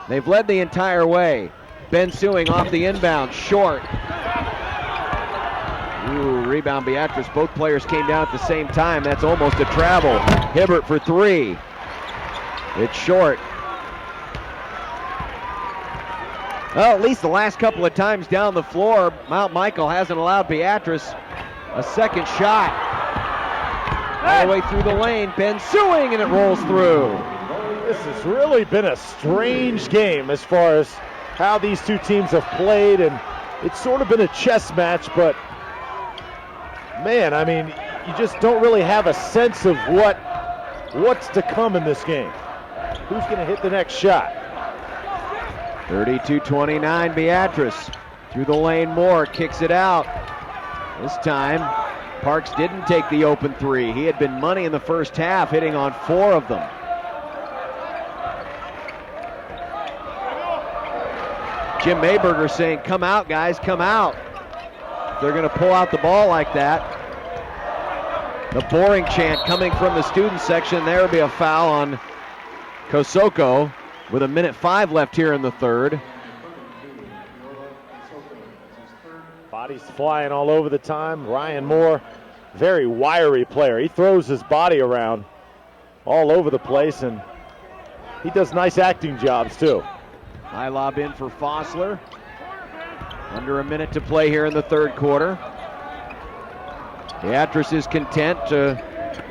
They've led the entire way. Ben Suing off the inbound, short. Ooh, rebound Beatrice. Both players came down at the same time. That's almost a travel. Hibbert for 3. It's short. Well, at least the last couple of times down the floor, Mount Michael hasn't allowed Beatrice a second shot. All the way through the lane, Ben Suing, and it rolls through. This has really been a strange game as far as how these two teams have played, and it's sort of been a chess match, but man, I mean, you just don't really have a sense of what's to come in this game. Who's going to hit the next shot? 32-29, Beatrice. Through the lane, Moore kicks it out. This time, Parks didn't take the open 3. He had been money in the first half, hitting on 4 of them. Jim Mayberger saying, come out, guys, come out. They're going to pull out the ball like that. The boring chant coming from the student section. There will be a foul on Kosoko with 1:05 left here in the third. Bodies flying all over the time. Ryan Moore, very wiry player. He throws his body around all over the place, and he does nice acting jobs too. High lob in for Fossler. Under a minute to play here in the third quarter. Beatrice is content to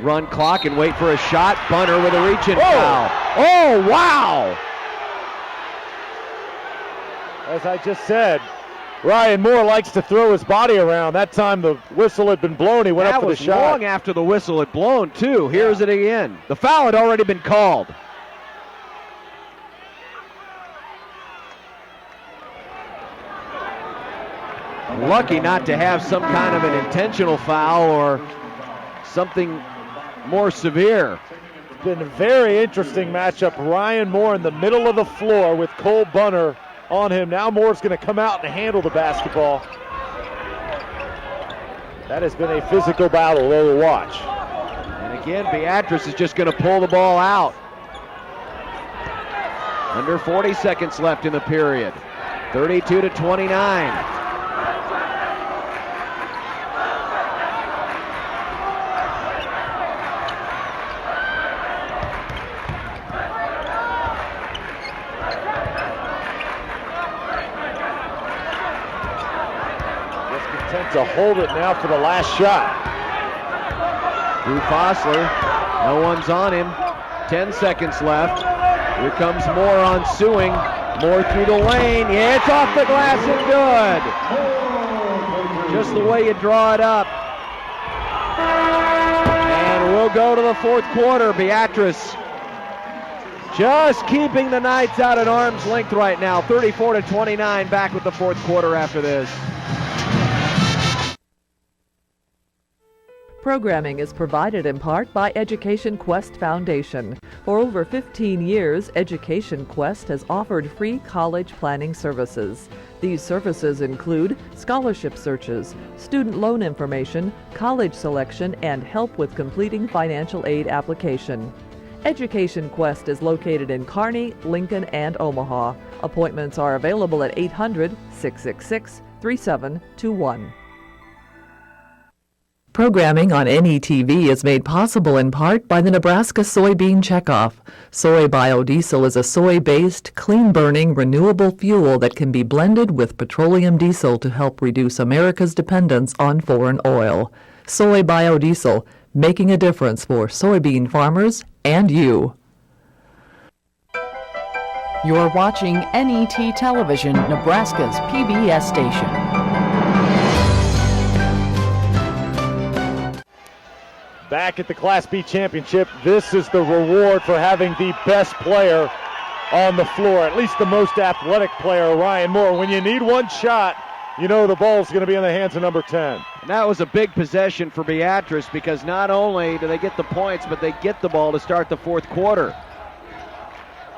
run clock and wait for a shot. Bunner with a reach-in foul. Oh, wow! As I just said, Ryan Moore likes to throw his body around. That time the whistle had been blown. He went up for the shot. That was long after the whistle had blown, too. Here's it again. The foul had already been called. Lucky not to have some kind of an intentional foul or something more severe. It's been a very interesting matchup. Ryan Moore in the middle of the floor with Cole Bunner on him. Now Moore's going to come out and handle the basketball. That has been a physical battle there to watch. And again, Beatrice is just going to pull the ball out. Under 40 seconds left in the period. 32-29. To hold it now for the last shot. Drew Fossler, no one's on him. 10 seconds left. Here comes Moore on Suing. Moore through the lane. Yeah, it's off the glass and good. Just the way you draw it up. And we'll go to the fourth quarter. Beatrice just keeping the Knights out at arm's length right now. 34-29, back with the fourth quarter after this. Programming is provided in part by Education Quest Foundation. For over 15 years, Education Quest has offered free college planning services. These services include scholarship searches, student loan information, college selection, and help with completing financial aid application. Education Quest is located in Kearney, Lincoln, and Omaha. Appointments are available at 800-666-3721. Programming on NETV is made possible in part by the Nebraska Soybean Checkoff. Soy biodiesel is a soy-based, clean-burning, renewable fuel that can be blended with petroleum diesel to help reduce America's dependence on foreign oil. Soy biodiesel, making a difference for soybean farmers and you. You're watching NET Television, Nebraska's PBS station. Back at the Class B championship, this is the reward for having the best player on the floor, at least the most athletic player, Ryan Moore. When you need one shot, you know the ball's going to be in the hands of number 10. And that was a big possession for Beatrice because not only do they get the points, but they get the ball to start the fourth quarter.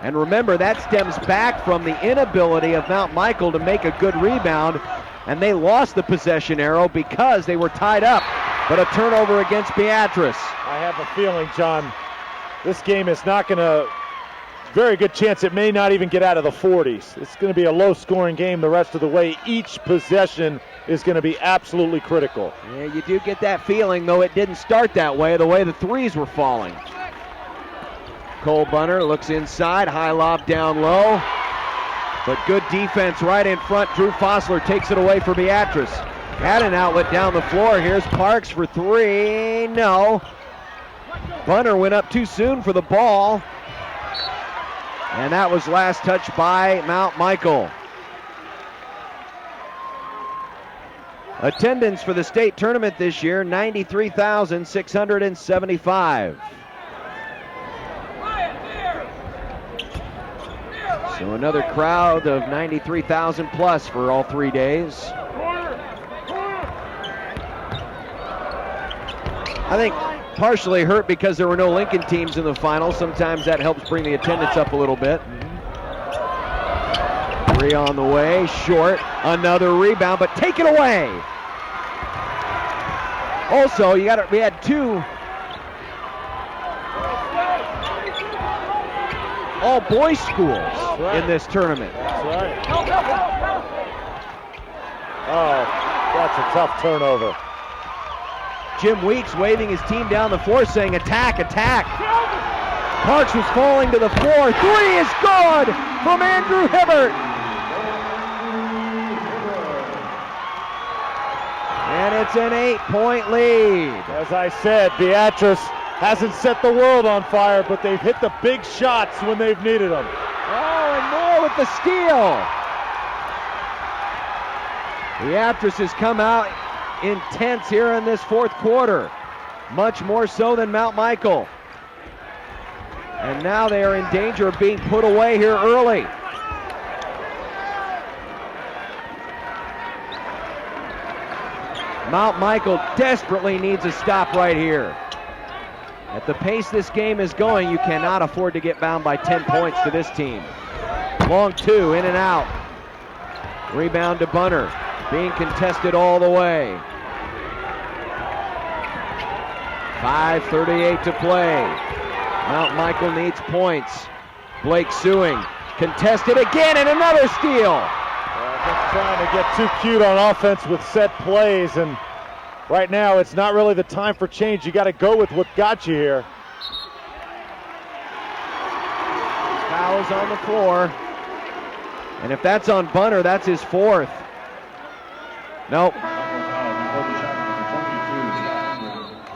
And remember, that stems back from the inability of Mount Michael to make a good rebound, and they lost the possession arrow because they were tied up. But a turnover against Beatrice. I have a feeling, John, this game is not going to, very good chance it may not even get out of the 40s. It's going to be a low-scoring game the rest of the way. Each possession is going to be absolutely critical. Yeah, you do get that feeling, though it didn't start that way, the way the threes were falling. Cole Bunner looks inside, high lob down low. But good defense right in front. Drew Fossler takes it away for Beatrice. Had an outlet down the floor. Here's Parks for three. No. Bunner went up too soon for the ball. And that was last touch by Mount Michael. Attendance for the state tournament this year, 93,675. So another crowd of 93,000 plus for all 3 days. I think partially hurt because there were no Lincoln teams in the final. Sometimes that helps bring the attendance up a little bit. Three on the way, short, another rebound, but take it away. Also, we had two all-boys schools in this tournament. That's right. Oh, that's a tough turnover. Jim Weeks waving his team down the floor saying, attack, attack. Parks was falling to the floor. Three is good from Andrew Hibbert. And it's an 8-point lead. As I said, Beatrice hasn't set the world on fire, but they've hit the big shots when they've needed them. Oh, and Moore with the steal. Beatrice has come out intense here in this fourth quarter, much more so than Mount Michael. And now they are in danger of being put away here early. Mount Michael desperately needs a stop right here. At the pace this game is going, you cannot afford to get bound by 10 points to this team. Long two, in and out. Rebound to Bunner. Being contested all the way. 5:38 to play. Mount Michael needs points. Blake Sewing contested again and another steal. Just trying to get too cute on offense with set plays, and right now it's not really the time for change. You got to go with what got you here. Foul is on the floor. And if that's on Bunner, that's his fourth. Nope.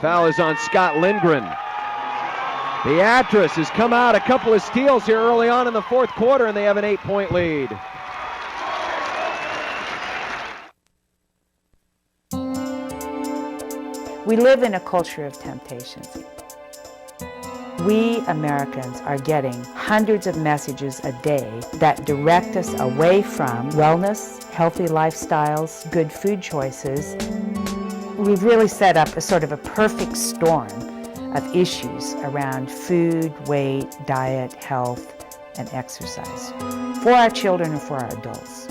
Foul is on Scott Lindgren. Beatrice has come out a couple of steals here early on in the fourth quarter, and they have an 8-point lead. We live in a culture of temptations. We Americans are getting hundreds of messages a day that direct us away from wellness, healthy lifestyles, good food choices. We've really set up a sort of a perfect storm of issues around food, weight, diet, health, and exercise for our children and for our adults.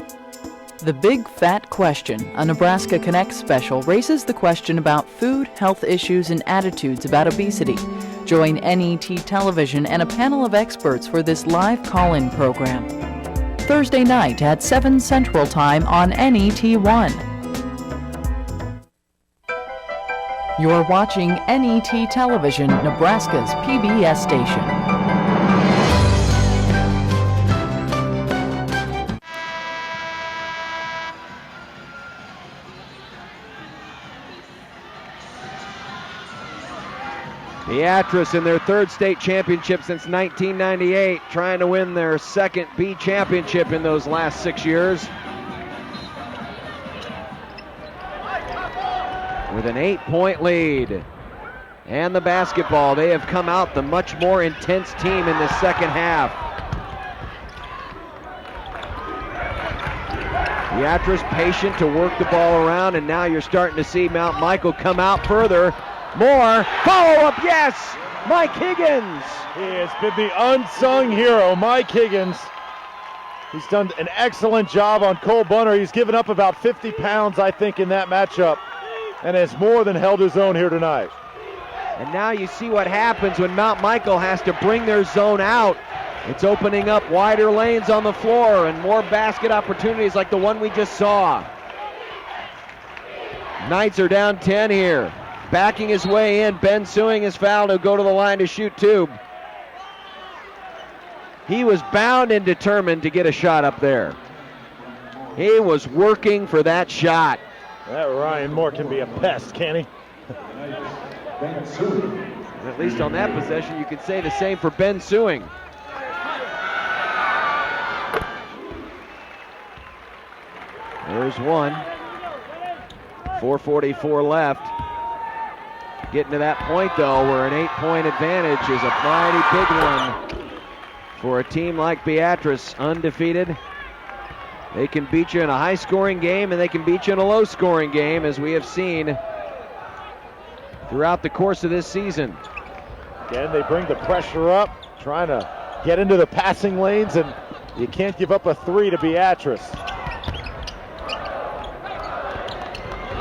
The Big Fat Question, a Nebraska Connect special, raises the question about food, health issues, and attitudes about obesity. Join NET Television and a panel of experts for this live call-in program. Thursday night at 7 Central Time on NET1. You're watching NET Television, Nebraska's PBS station. Beatrice in their third state championship since 1998, trying to win their second B championship in those last 6 years. With an 8-point lead. And the basketball, they have come out the much more intense team in the second half. Beatrice patient to work the ball around, and now you're starting to see Mount Michael come out further. More follow-up, yes! Mike Higgins. He has been the unsung hero, Mike Higgins. He's done an excellent job on Cole Bunner. He's given up about 50 pounds, I think, in that matchup, and has more than held his own here tonight. And now you see what happens when Mount Michael has to bring their zone out. It's opening up wider lanes on the floor and more basket opportunities like the one we just saw. Knights are down 10 here. Backing his way in, Ben Suing is fouled. He'll go to the line to shoot two. He was bound and determined to get a shot up there. He was working for that shot. That Ryan Moore can be a pest, can he? At least on that possession, you could say the same for Ben Suing. There's one. 4:44 left. Getting to that point, though, where an 8-point advantage is a mighty big one for a team like Beatrice, undefeated. They can beat you in a high-scoring game, and they can beat you in a low-scoring game, as we have seen throughout the course of this season. Again, they bring the pressure up, trying to get into the passing lanes, and you can't give up a three to Beatrice.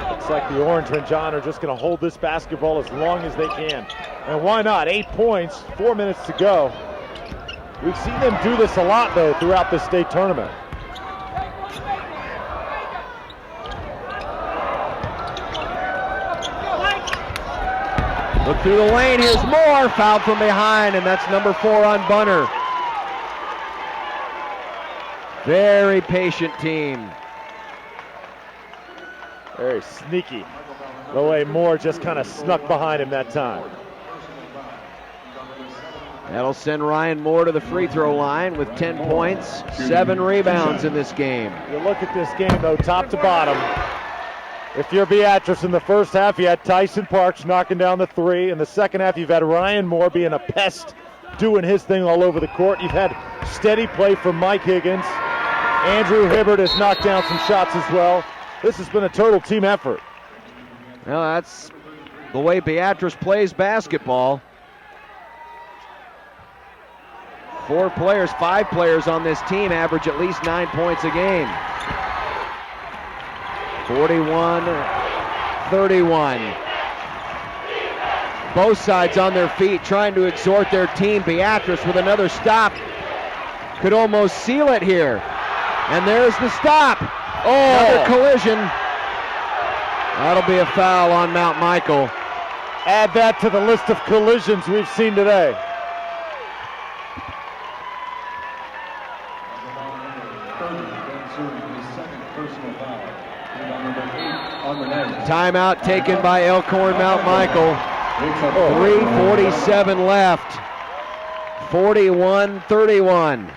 Looks like the Orangemen, John, are just going to hold this basketball as long as they can. And why not? 8 points, 4 minutes to go. We've seen them do this a lot, though, throughout the state tournament. Look through the lane, here's Moore, fouled from behind, and that's number 4 on Bunner. Very patient team. Very sneaky. The way Moore just kind of snuck behind him that time. That'll send Ryan Moore to the free throw line with 10 points, 7 rebounds in this game. You look at this game, though, top to bottom. If you're Beatrice, in the first half, you had Tyson Parks knocking down the three. In the second half, you've had Ryan Moore being a pest, doing his thing all over the court. You've had steady play from Mike Higgins. Andrew Hibbert has knocked down some shots as well. This has been a total team effort. Well, that's the way Beatrice plays basketball. 4 players, 5 players on this team average at least 9 points a game. 41-31. Both sides on their feet trying to exhort their team. Beatrice with another stop. Could almost seal it here. And there's the stop. Another collision. That'll be a foul on Mount Michael. Add that to the list of collisions we've seen today. Timeout taken by Elkhorn Mount Michael. 3:47 left. 41-31.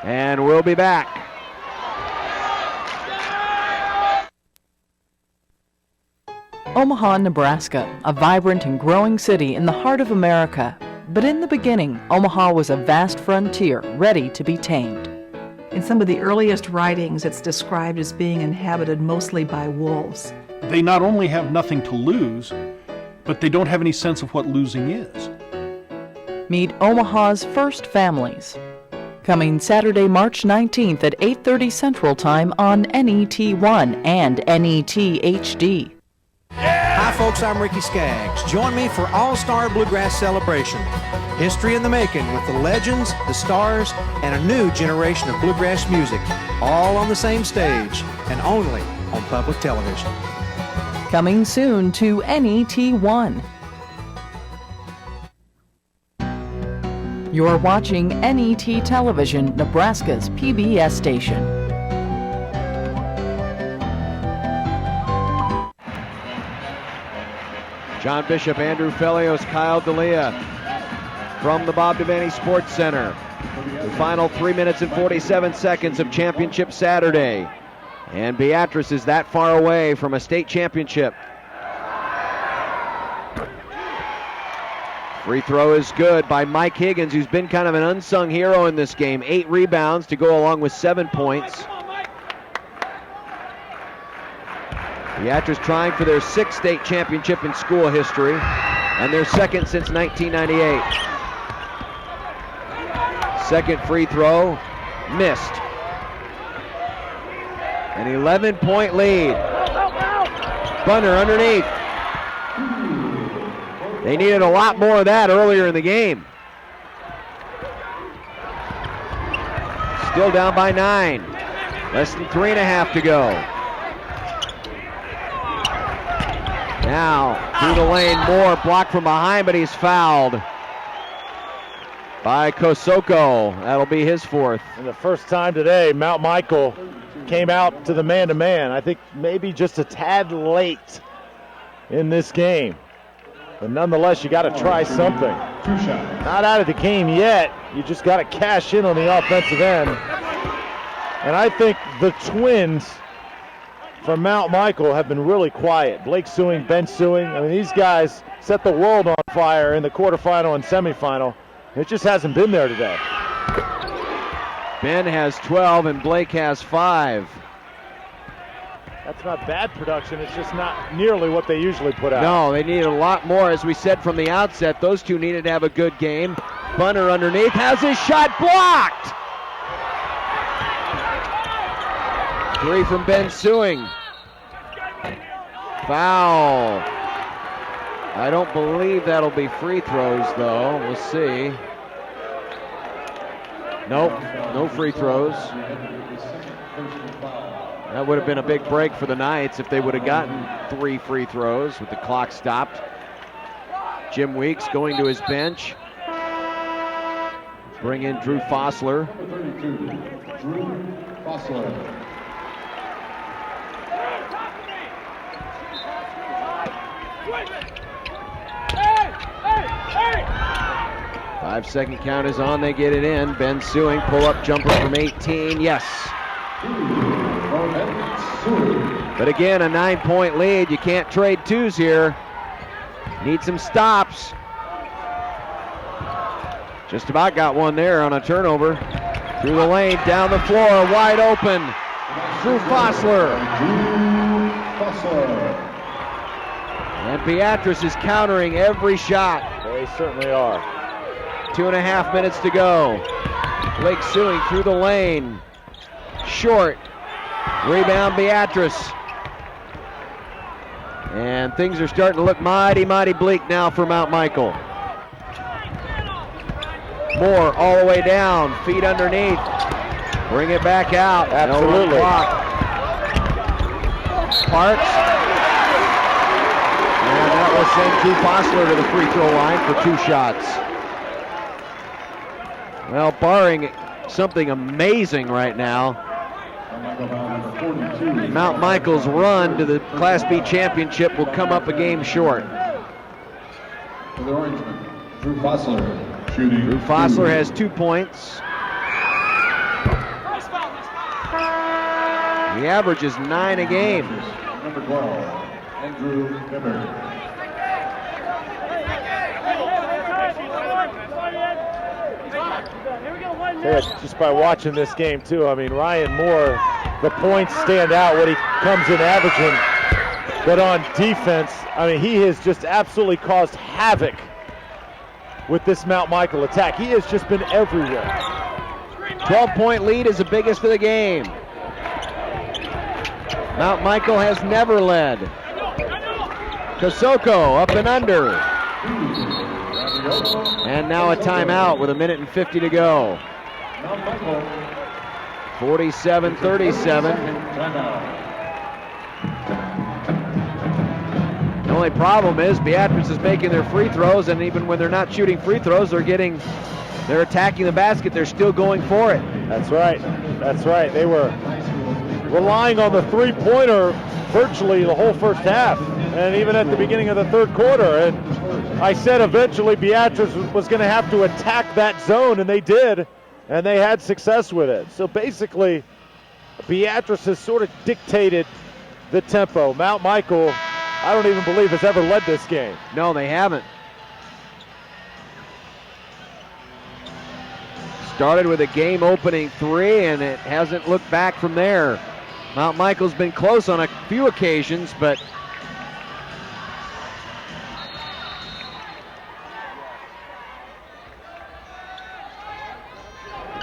And we'll be back. Omaha, Nebraska, a vibrant and growing city in the heart of America. But in the beginning, Omaha was a vast frontier ready to be tamed. In some of the earliest writings, it's described as being inhabited mostly by wolves. They not only have nothing to lose, but they don't have any sense of what losing is. Meet Omaha's First Families. Coming Saturday, March 19th at 8:30 Central Time on NET1 and NET HD. Hi folks, I'm Ricky Skaggs. Join me for All-Star Bluegrass Celebration. History in the making with the legends, the stars, and a new generation of bluegrass music, all on the same stage and only on public television. Coming soon to NET1. You're watching NET Television, Nebraska's PBS station. John Bishop, Andrew Felios, Kyle D'Elia from the Bob Devaney Sports Center. The final 3 minutes and 47 seconds of Championship Saturday. And Beatrice is that far away from a state championship. Free throw is good by Mike Higgins, who's been kind of an unsung hero in this game. 8 rebounds to go along with 7 points. Beatrice trying for their 6th state championship in school history and their 2nd since 1998. Second free throw, missed. An 11-point lead. Bunner underneath. They needed a lot more of that earlier in the game. Still down by 9. Less than 3.5 to go. Now, through the lane, Moore blocked from behind, but he's fouled by Kosoko. That'll be his 4th. And the first time today, Mount Michael came out to the man-to-man. I think maybe just a tad late in this game. But nonetheless, you got to try something. Not out of the game yet. You just got to cash in on the offensive end. And I think the twins from Mount Michael have been really quiet. Blake Sewing, Ben Sewing. I mean, these guys set the world on fire in the quarterfinal and semifinal. It just hasn't been there today. Ben has 12 and Blake has 5. That's not bad production. It's just not nearly what they usually put out. No, they needed a lot more. As we said from the outset, those two needed to have a good game. Bunner underneath has his shot blocked. 3 from Ben Sewing. Foul. I don't believe that'll be free throws, though. We'll see. Nope, no free throws. That would have been a big break for the Knights if they would have gotten 3 free throws with the clock stopped. Jim Weeks going to his bench. Bring in Drew Fossler. Drew Fossler. 5-second count is on, they get it in. Ben Sewing, pull-up jumper from 18, yes. But again, a 9-point lead. You can't trade twos here. Need some stops. Just about got one there on a turnover. Through the lane, down the floor, wide open. Drew Fossler. And Beatrice is countering every shot. They certainly are. 2.5 minutes to go. Blake Sewing through the lane. Short. Rebound Beatrice. And things are starting to look mighty, mighty bleak now for Mount Michael. Moore all the way down. Feet underneath. Bring it back out. Absolutely. No clock. Parks. And that will send Drew Fossler to the free throw line for 2 shots. Well, barring something amazing right now, Mount Michael's run to the Class B championship will come up a game short. For the Orangemen, Drew Fossler shooting. Drew Fossler has 2 points. The average is 9 a game. Number 12, Andrew Weber. Yeah, just by watching this game too, I mean, Ryan Moore, the points stand out when he comes in averaging, but on defense, I mean, he has just absolutely caused havoc with this Mount Michael attack. He has just been everywhere. 12-point lead is the biggest of the game. Mount Michael has never led. Kosoko up and under. And now a timeout with 1:50 to go. 47-37. The only problem is Beatrice is making their free throws, and even when they're not shooting free throws, they're attacking the basket. They're still going for it. That's right. That's right. They were relying on the three-pointer virtually the whole first half, and even at the beginning of the third quarter. And I said eventually Beatrice was going to have to attack that zone, and they did, and they had success with it. So basically, Beatrice has sort of dictated the tempo. Mount Michael, I don't even believe, has ever led this game. No, they haven't. Started with a game-opening three, and it hasn't looked back from there. Mount Michael's been close on a few occasions, but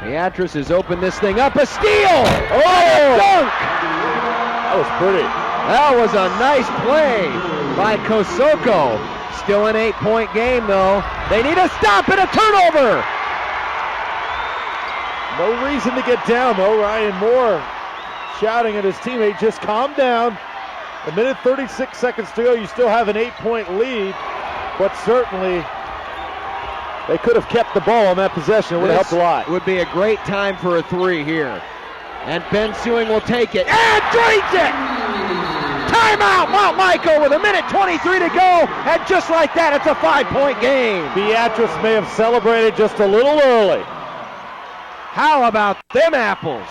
Beatrice has opened this thing up. A steal! Oh! A dunk! That was pretty. That was a nice play by Kosoko. Still an 8-point game, though. They need a stop and a turnover. No reason to get down, though. Ryan Moore shouting at his teammate, just calm down. 1:36 seconds to go. You still have an 8-point lead, but certainly they could have kept the ball on that possession. It would have helped a lot. Would be a great time for a three here. And Ben Sewing will take it and drains it! Timeout, Mount Michael with 1:23 to go, and just like that, it's a 5-point game. Beatrice may have celebrated just a little early. How about them apples?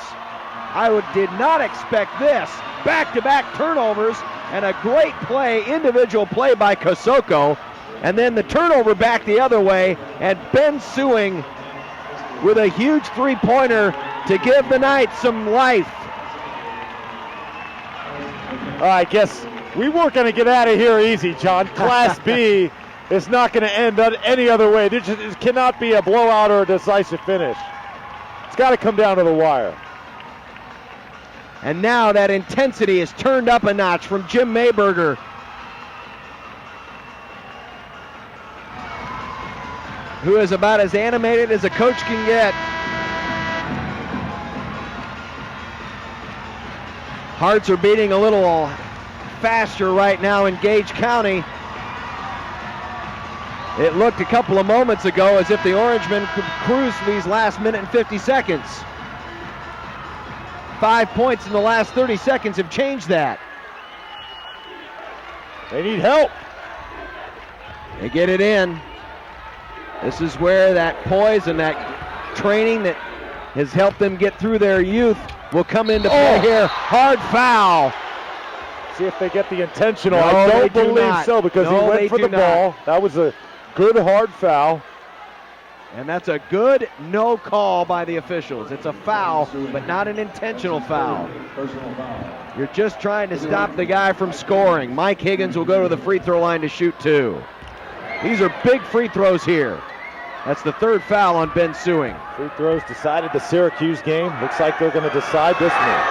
Did not expect this. Back-to-back turnovers and a great play, individual play by Kosoko. And then the turnover back the other way, and Ben Sewing with a huge three-pointer to give the Knights some life. I guess we weren't going to get out of here easy, John. Class B is not going to end any other way. This cannot be a blowout or a decisive finish. It's got to come down to the wire. And now that intensity is turned up a notch from Jim Mayberger. Who is about as animated as a coach can get. Hearts are beating a little faster right now in Gage County. It looked a couple of moments ago as if the Orangemen could cruise these last 1:50 seconds. 5 points in the last 30 seconds have changed that. They need help. They get it in. This is where that poise and that training that has helped them get through their youth will come into play here. Hard foul. See if they get the intentional. No, I don't believe not. so because No, he went for the ball. That was a good hard foul. And that's a good no call by the officials. It's a foul, but not an intentional foul. You're just trying to stop the guy from scoring. Mike Higgins will go to the free throw line to shoot two. These are big free throws here. That's the third foul on Ben Sewing. Free throws decided the Syracuse game. Looks like they're going to decide this one.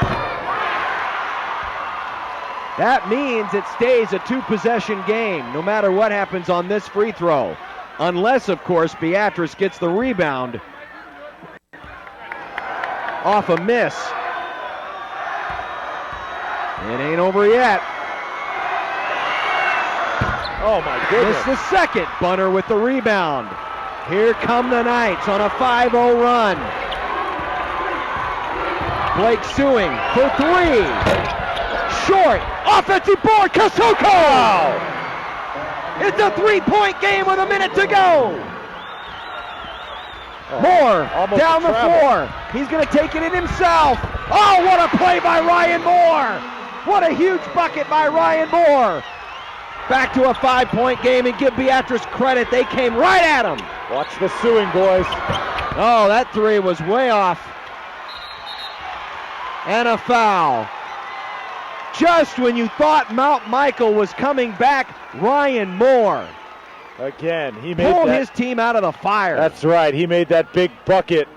That means it stays a two-possession game, no matter what happens on this free throw. Unless, of course, Beatrice gets the rebound off a miss. It ain't over yet. Oh, my goodness. It's the second. Bunner with the rebound. Here come the Knights on a 5-0 run. Blake Sewing for three. Short. Offensive board. Kosoko! It's a 3-point game with a minute to go. Moore down the floor. He's going to take it in himself. Oh, what a play by Ryan Moore. What a huge bucket by Ryan Moore. Back to a 5-point game, and give Beatrice credit. They came right at him. Watch the Sewing, boys. Oh, that three was way off. And a foul. Just when you thought Mount Michael was coming back, Ryan Moore. Again, he made pulled his team out of the fire. That's right. He made that big bucket.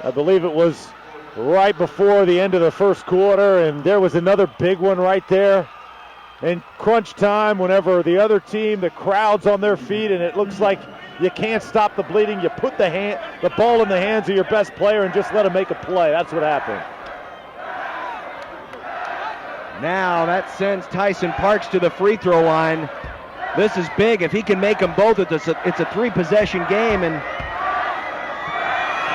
I believe it was right before the end of the first quarter, and there was another big one right there. In crunch time, whenever the other team, the crowd's on their feet, and it looks like you can't stop the bleeding, you put the ball in the hands of your best player and just let him make a play. That's what happened. Now that sends Tyson Parks to the free throw line. This is big. If he can make them both, it's a three-possession game and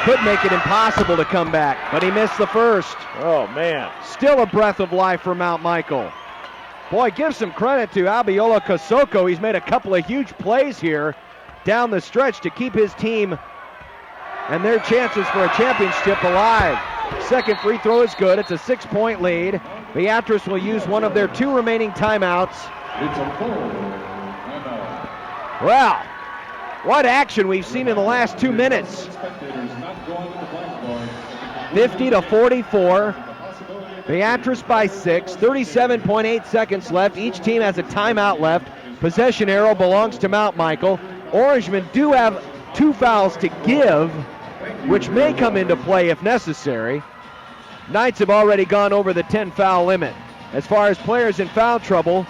could make it impossible to come back. But he missed the first. Oh, man. Still a breath of life for Mount Michael. Boy, give some credit to Abiola Kosoko. He's made a couple of huge plays here down the stretch to keep his team and their chances for a championship alive. Second free throw is good. It's a 6-point lead. Beatrice will use one of their 2 remaining timeouts. Well, what action we've seen in the last 2 minutes. 50-44. Beatrice by 6. 37.8 seconds left. Each team has a timeout left. Possession arrow belongs to Mount Michael. Orangemen do have 2 fouls to give, which may come into play if necessary. Knights have already gone over the 10-foul limit. As far as players in foul trouble,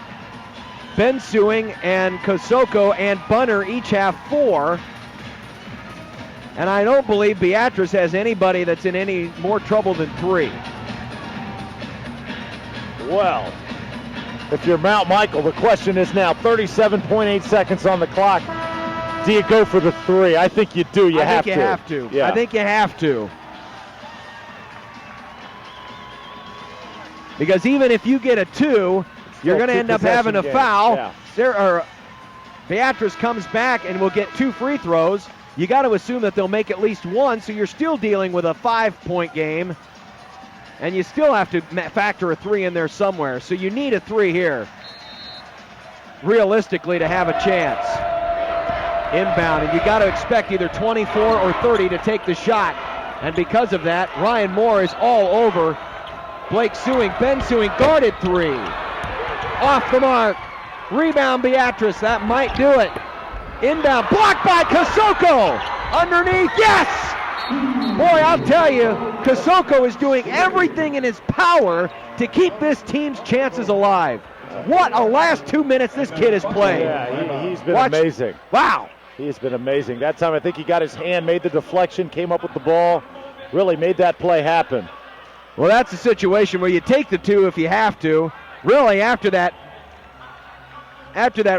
Ben Suing and Kosoko and Bunner each have 4. And I don't believe Beatrice has anybody that's in any more trouble than 3. Well, if you're Mount Michael, the question is now 37.8 seconds on the clock. Do you go for the 3? I think you do. I think you have to. Yeah. I think you have to. Because even if you get a 2, you're going to end up having a foul. Yeah. Beatrice comes back and will get 2 free throws. You got to assume that they'll make at least 1, so you're still dealing with a 5-point game. And you still have to factor a 3 in there somewhere. So you need a 3 here, realistically, to have a chance. Inbound, and you got to expect either 24 or 30 to take the shot. And because of that, Ryan Moore is all over Blake Suing. Ben Suing guarded 3. Off the mark. Rebound Beatrice. That might do it. Inbound. Blocked by Kosoko. Underneath. Yes! Boy, I'll tell you, Kosoko is doing everything in his power to keep this team's chances alive. What a last 2 minutes this kid has played. Yeah, he's been amazing. Wow. He's been amazing. That time I think he got his hand, made the deflection, came up with the ball, really made that play happen. Well, that's a situation where you take the 2 if you have to. Really, after that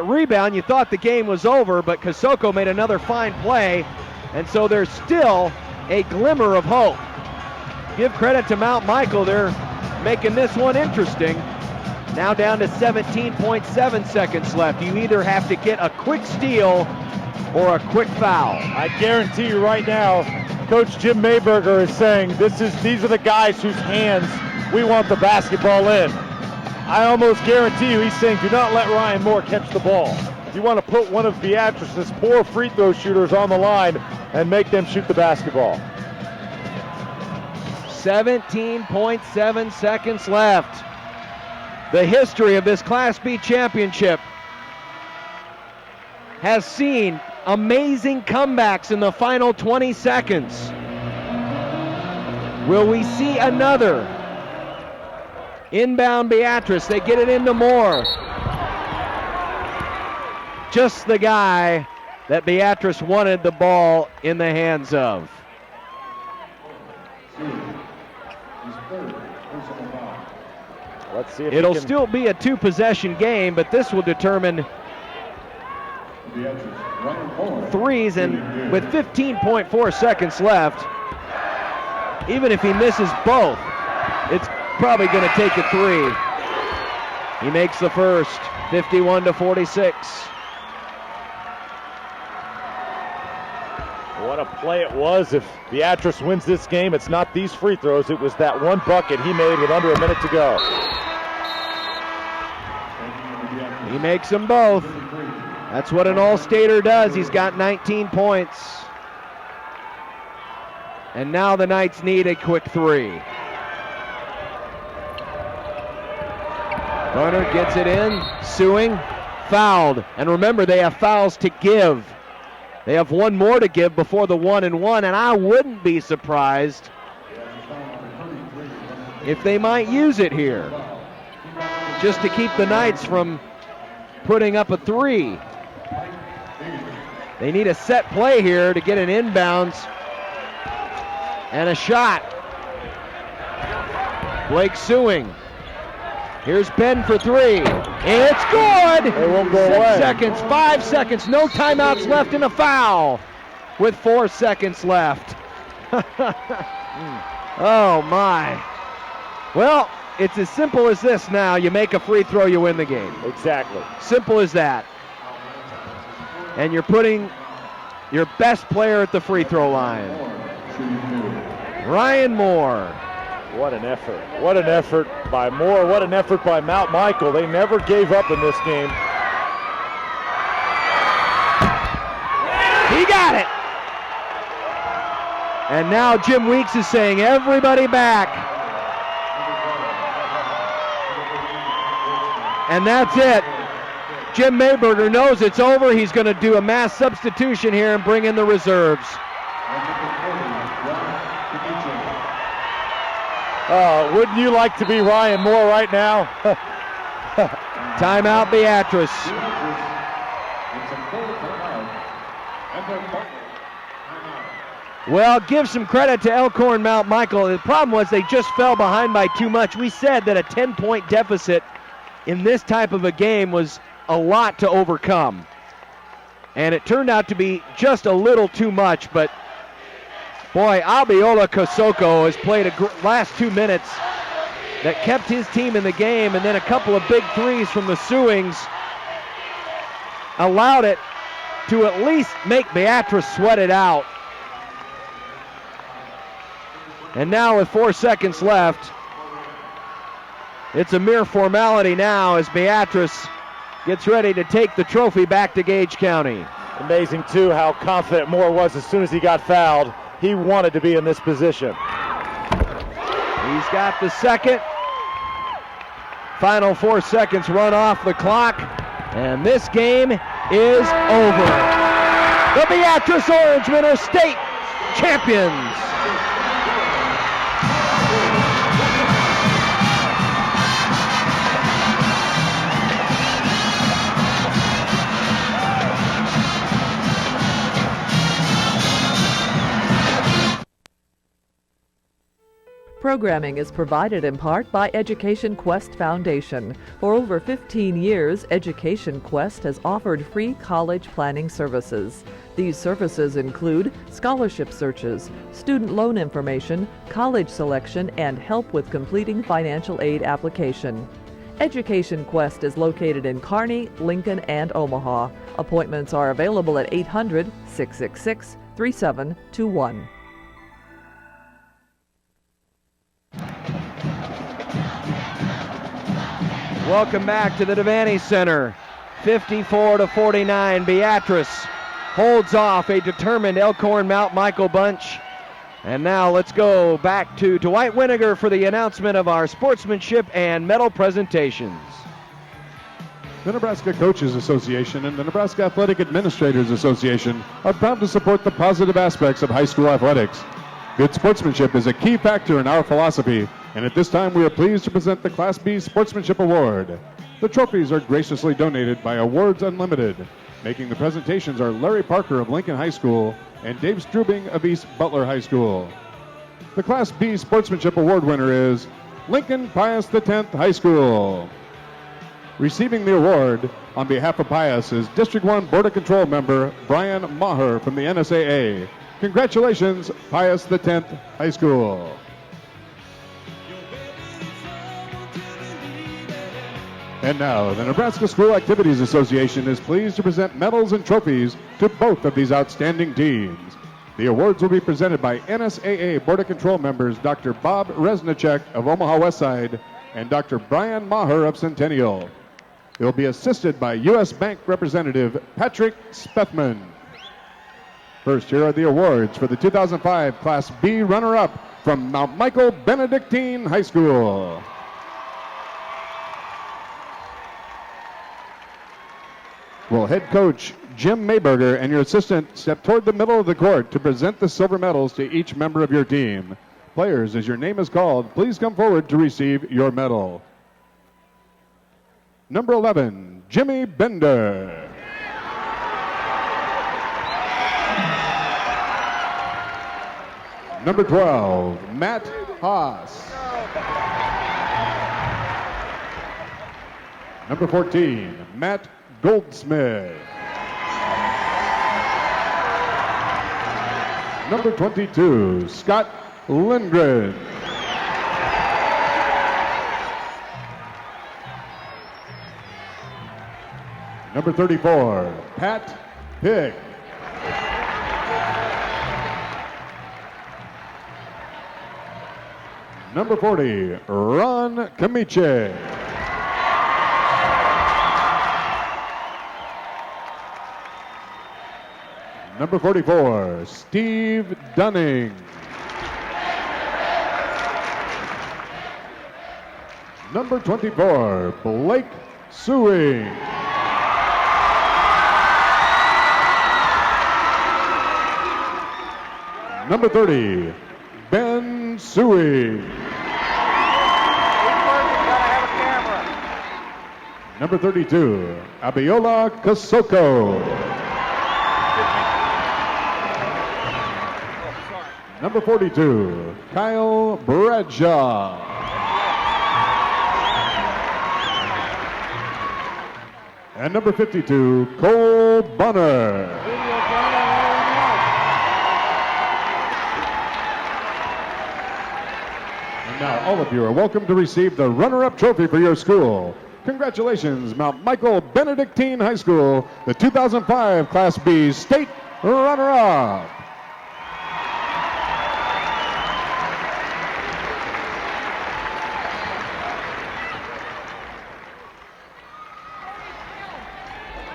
rebound, you thought the game was over, but Kosoko made another fine play, and so there's still a glimmer of hope. Give credit to Mount Michael. They're making this one interesting. Now down to 17.7 seconds left. You either have to get a quick steal or a quick foul. I guarantee you right now, Coach Jim Mayberger is saying these are the guys whose hands we want the basketball in. I almost guarantee you he's saying do not let Ryan Moore catch the ball. You want to put one of Beatrice's poor free throw shooters on the line and make them shoot the basketball. 17.7 seconds left. The history of this Class B championship has seen amazing comebacks in the final 20 seconds. Will we see another? Inbound Beatrice, they get it into Moore. Just the guy that Beatrice wanted the ball in the hands of. Let's see if it'll still be a 2-possession game, but this will determine threes, and with 15.4 seconds left, even if he misses both, it's probably going to take a 3. He makes the first, 51-46. What a play it was. If Beatrice wins this game, it's not these free throws. It was that one bucket he made with under a minute to go. He makes them both. That's what an All-Stater does. He's got 19 points. And now the Knights need a quick three. Bunner gets it in, suing, fouled. And remember, they have fouls to give. They have one more to give before the 1-1, and I wouldn't be surprised if they might use it here, just to keep the Knights from putting up a three. They need a set play here to get an inbounds and a shot. Blake suing. Here's Ben for three. It's good! It won't go 6 away. seconds, 5 seconds, no timeouts left, and a foul with 4 seconds left. Oh my. Well, it's as simple as this now. You make a free throw, you win the game. Exactly. Simple as that. And you're putting your best player at the free throw line. Ryan Moore. What an effort. What an effort by Moore. What an effort by Mount Michael. They never gave up in this game. He got it. And now Jim Weeks is saying, everybody back. And that's it. Jim Mayberger knows it's over. He's going to do a mass substitution here and bring in the reserves. Wouldn't you like to be Ryan Moore right now? Timeout, Beatrice. Well, give some credit to Elkhorn Mount Michael. The problem was they just fell behind by too much. We said that a 10-point deficit in this type of a game was a lot to overcome. And it turned out to be just a little too much, but boy, Abiola Kosoko has played last 2 minutes that kept his team in the game, and then a couple of big threes from the Sewings allowed it to at least make Beatrice sweat it out. And now with 4 seconds left, it's a mere formality now as Beatrice gets ready to take the trophy back to Gage County. Amazing, too, how confident Moore was as soon as he got fouled. He wanted to be in this position. He's got the second. Final 4 seconds run off the clock, and this game is over. The Beatrice Orangemen are state champions. Programming is provided in part by Education Quest Foundation. For over 15 years, Education Quest has offered free college planning services. These services include scholarship searches, student loan information, college selection, and help with completing financial aid application. Education Quest is located in Kearney, Lincoln, and Omaha. Appointments are available at 800-666-3721. Welcome back to the Devaney Center. 54-49, Beatrice holds off a determined Elkhorn Mount Michael bunch. And now let's go back to Dwight Winiger for the announcement of our sportsmanship and medal presentations. The Nebraska Coaches Association and the Nebraska Athletic Administrators Association are proud to support the positive aspects of high school athletics. Good sportsmanship is a key factor in our philosophy, and at this time we are pleased to present the Class B Sportsmanship Award. The trophies are graciously donated by Awards Unlimited. Making the presentations are Larry Parker of Lincoln High School and Dave Strubing of East Butler High School. The Class B Sportsmanship Award winner is Lincoln Pius X High School. Receiving the award on behalf of Pius is District 1 Board of Control member Brian Maher from the NSAA. Congratulations, Pius X High School. And now, the Nebraska School Activities Association is pleased to present medals and trophies to both of these outstanding teams. The awards will be presented by NSAA Board of Control members Dr. Bob Resnicek of Omaha Westside and Dr. Brian Maher of Centennial. They will be assisted by U.S. Bank Representative Patrick Spethman. First, here are the awards for the 2005 Class B runner-up from Mount Michael Benedictine High School. Will head coach Jim Mayberger and your assistant step toward the middle of the court to present the silver medals to each member of your team. Players, as your name is called, please come forward to receive your medal. Number 11, Jimmy Bender. Number 12, Matt Haas. Number 14, Matt Goldsmith. Number 22, Scott Lindgren. Number 34, Pat Pick. Number 40, Ron Camiche. Number 44, Steve Dunning. Number 24, Blake Suing. Number 30, Ben Suing. Number 32, Abiola Kasoko. Number 42, Kyle Bradshaw. And number 52, Cole Bunner. And now all of you are welcome to receive the runner-up trophy for your school. Congratulations, Mount Michael Benedictine High School, the 2005 Class B State runner-up.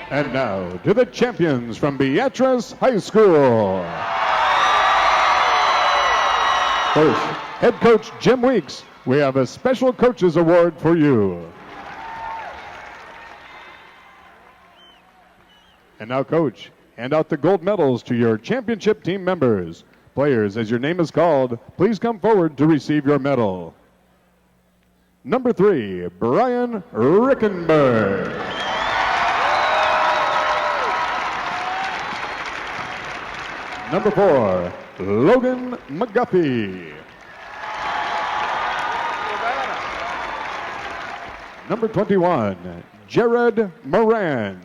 And now to the champions from Beatrice High School. First, head coach Jim Weeks, we have a special coaches award for you. And now, coach, hand out the gold medals to your championship team members. Players, as your name is called, please come forward to receive your medal. Number 3, Brian Rickenberg. Number 4, Logan McGuffey. Number 21, Jared Moran.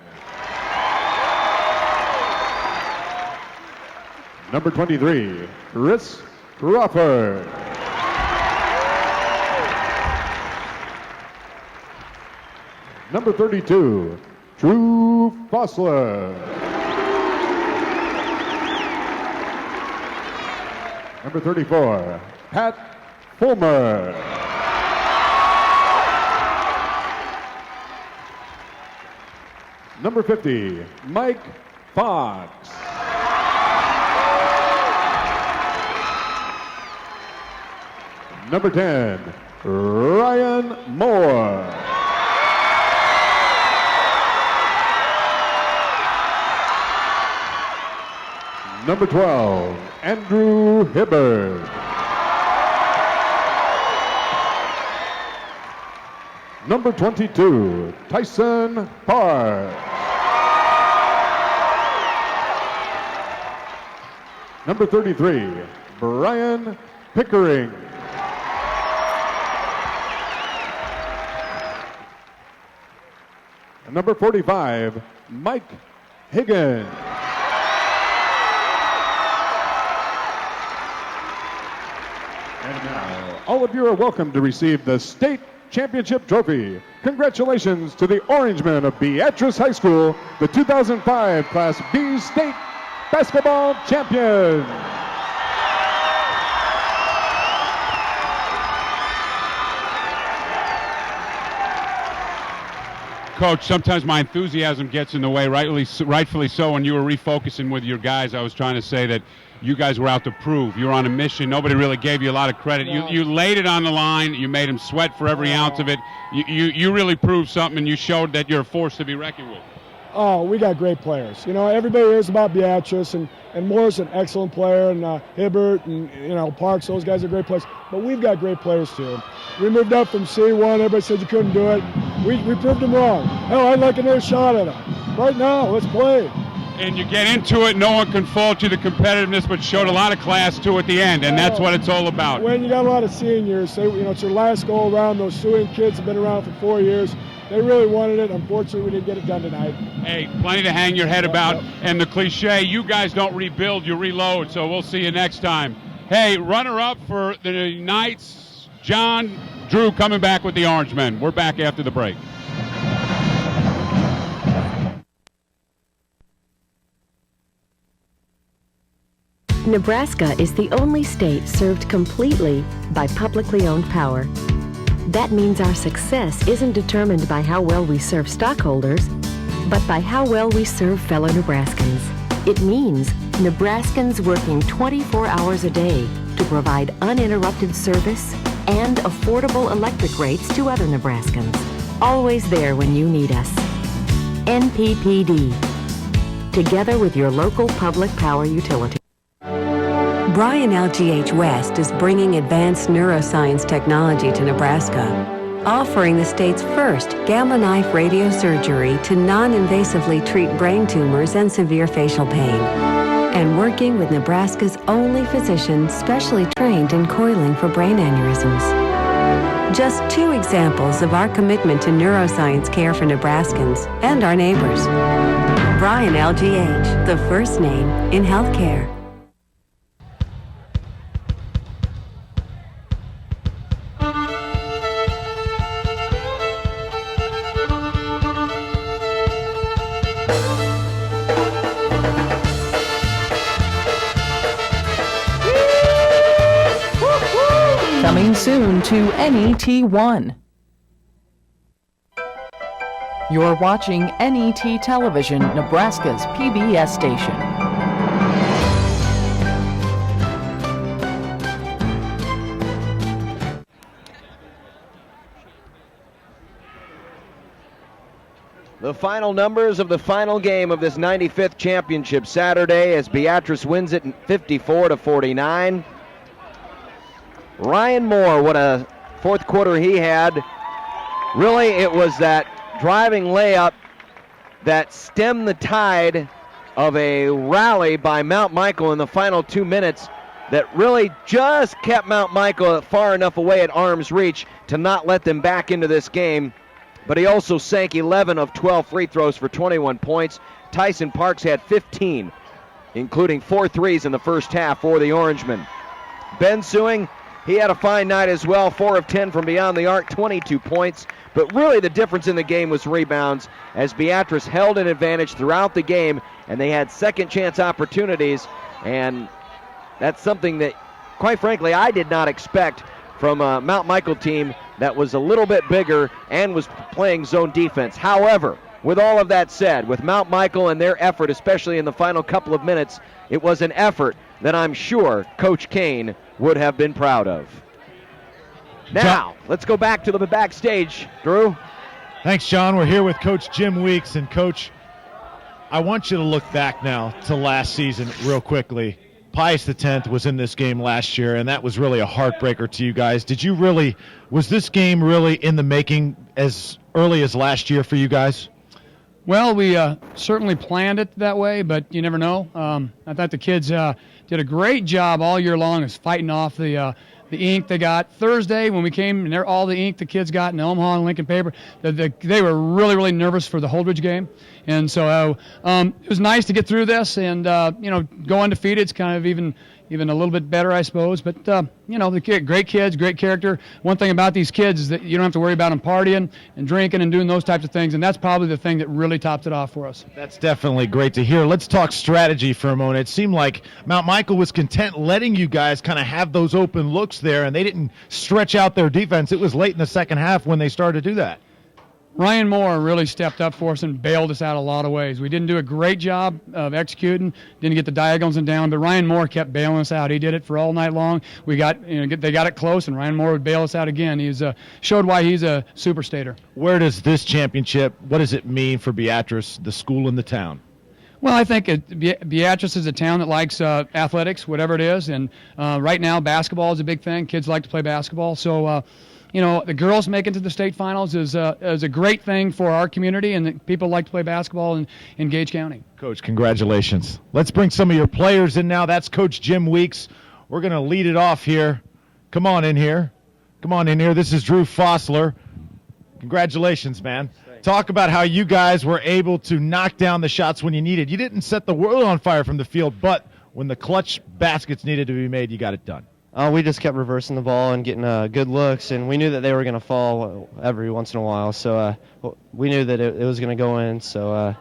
Number 23, Chris Crawford. Number 32, Drew Fossler. Number 34, Pat Fulmer. Number 50, Mike Fox. Number 10, Ryan Moore. Number 12, Andrew Hibbard. Number 22, Tyson Parr. Number 33, Brian Pickering. And number 45, Mike Higgins. And now, all of you are welcome to receive the state championship trophy. Congratulations to the Orangemen of Beatrice High School, the 2005 Class B state basketball champions. Coach, sometimes my enthusiasm gets in the way, rightfully so. When you were refocusing with your guys, I was trying to say that you guys were out to prove. You were on a mission. Nobody really gave you a lot of credit. You laid it on the line. You made them sweat for every ounce of it. You really proved something, and you showed that you're a force to be reckoned with. Oh, we got great players. You know, everybody hears about Beatrice, and Moore's an excellent player, and Hibbert and, Parks, those guys are great players. But we've got great players, too. We moved up from C1. Everybody said you couldn't do it. We proved them wrong. Hell, I'd like another shot at them. Right now, let's play. And you get into it, no one can fault you the competitiveness, but showed a lot of class, too, at the end, and that's what it's all about. When you got a lot of seniors, it's your last go around. Those Suing kids have been around for 4 years. They really wanted it. Unfortunately, we didn't get it done tonight. Hey, plenty to hang your head about. And the cliche, you guys don't rebuild, you reload. So we'll see you next time. Hey, runner-up for the Knights, John Drew coming back with the Orangemen. We're back after the break. Nebraska is the only state served completely by publicly owned power. That means our success isn't determined by how well we serve stockholders, but by how well we serve fellow Nebraskans. It means Nebraskans working 24 hours a day to provide uninterrupted service and affordable electric rates to other Nebraskans. Always there when you need us. NPPD. Together with your local public power utility. Bryan LGH West is bringing advanced neuroscience technology to Nebraska, offering the state's first gamma knife radiosurgery to non-invasively treat brain tumors and severe facial pain, and working with Nebraska's only physician specially trained in coiling for brain aneurysms. Just 2 examples of our commitment to neuroscience care for Nebraskans and our neighbors. Bryan LGH, the first name in healthcare. Coming soon to NET1. You're watching NET Television, Nebraska's PBS station. The final numbers of the final game of this 95th championship Saturday as Beatrice wins it 54-49. Ryan Moore, what a fourth quarter he had. Really, it was that driving layup that stemmed the tide of a rally by Mount Michael in the final 2 minutes that really just kept Mount Michael far enough away at arm's reach to not let them back into this game. But he also sank 11 of 12 free throws for 21 points. Tyson Parks had 15, including 4 threes in the first half for the Orangemen. Ben Suing, he had a fine night as well, 4 of 10 from beyond the arc, 22 points. But really the difference in the game was rebounds, as Beatrice held an advantage throughout the game, and they had second chance opportunities. And that's something that, quite frankly, I did not expect from a Mount Michael team that was a little bit bigger and was playing zone defense. However, with all of that said, with Mount Michael and their effort, especially in the final couple of minutes, it was an effort that I'm sure Coach Kane would have been proud of. Now, let's go back to the backstage. Drew? Thanks, John. We're here with Coach Jim Weeks. And, Coach, I want you to look back now to last season real quickly. Pius X was in this game last year, and that was really a heartbreaker to you guys. Was this game really in the making as early as last year for you guys? Well, we certainly planned it that way, but you never know. I thought the kids did a great job all year long of fighting off the ink they got. Thursday, when we came, and all the ink the kids got in Omaha and Lincoln Paper, they were really, really nervous for the Holdridge game. And so it was nice to get through this and, go undefeated. It's kind of even a little bit better, I suppose. But, the great kids, great character. One thing about these kids is that you don't have to worry about them partying and drinking and doing those types of things, and that's probably the thing that really topped it off for us. That's definitely great to hear. Let's talk strategy for a moment. It seemed like Mount Michael was content letting you guys kind of have those open looks there, and they didn't stretch out their defense. It was late in the second half when they started to do that. Ryan Moore really stepped up for us and bailed us out a lot of ways. We didn't do a great job of executing, didn't get the diagonals and down, but Ryan Moore kept bailing us out. He did it for all night long. They got it close, and Ryan Moore would bail us out again. He's showed why he's a super stater. Where does this championship, what does it mean for Beatrice, the school and the town? Well, I think Beatrice is a town that likes athletics, whatever it is, and right now basketball is a big thing. Kids like to play basketball, so the girls making it to the state finals is a great thing for our community, and people like to play basketball in Gage County. Coach, congratulations. Let's bring some of your players in now. That's Coach Jim Weeks. We're going to lead it off here. Come on in here. This is Drew Fossler. Congratulations, man. Talk about how you guys were able to knock down the shots when you needed. You didn't set the world on fire from the field, but when the clutch baskets needed to be made, you got it done. We just kept reversing the ball and getting good looks, and we knew that they were going to fall every once in a while. So we knew that it was going to go in. So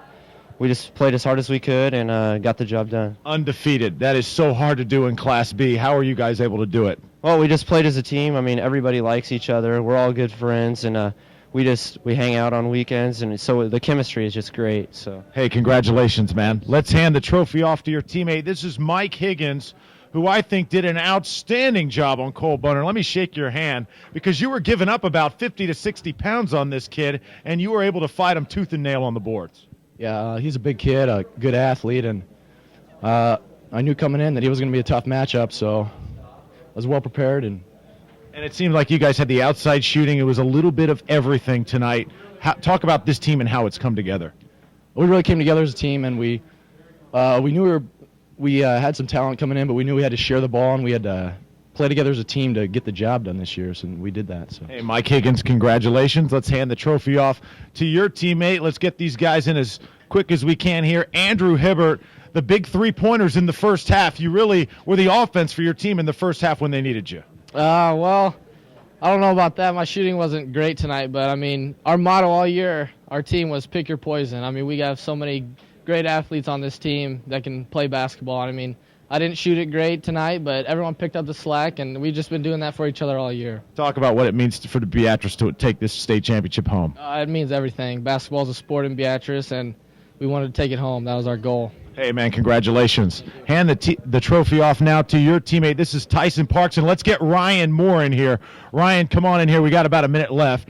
we just played as hard as we could and got the job done. Undefeated. That is so hard to do in Class B. How are you guys able to do it? Well, we just played as a team. I mean, everybody likes each other. We're all good friends, and we hang out on weekends, and so the chemistry is just great. So hey, congratulations, man. Let's hand the trophy off to your teammate. This is Mike Higgins, who I think did an outstanding job on Cole Bunner. Let me shake your hand, because you were giving up about 50 to 60 pounds on this kid, and you were able to fight him tooth and nail on the boards. Yeah, he's a big kid, a good athlete, and I knew coming in that he was going to be a tough matchup, so I was well prepared. And it seemed like you guys had the outside shooting. It was a little bit of everything tonight. Talk about this team and how it's come together. We really came together as a team, and we knew we had some talent coming in, but we knew we had to share the ball, and we had to play together as a team to get the job done this year, and we did that. So. Hey, Mike Higgins, congratulations. Let's hand the trophy off to your teammate. Let's get these guys in as quick as we can here. Andrew Hibbert, the big three-pointers in the first half. You really were the offense for your team in the first half when they needed you. Well, I don't know about that. My shooting wasn't great tonight, but, I mean, our motto all year, our team was pick your poison. I mean, we have so many great athletes on this team that can play basketball. I mean, I didn't shoot it great tonight, but everyone picked up the slack, and we've just been doing that for each other all year. Talk about what it means for the Beatrice to take this state championship home. It means everything. Basketball is a sport in Beatrice, and we wanted to take it home. That was our goal. Hey, man, congratulations. Hand the trophy off now to your teammate. This is Tyson Parks, and let's get Ryan Moore in here. Ryan, come on in here. We got about a minute left.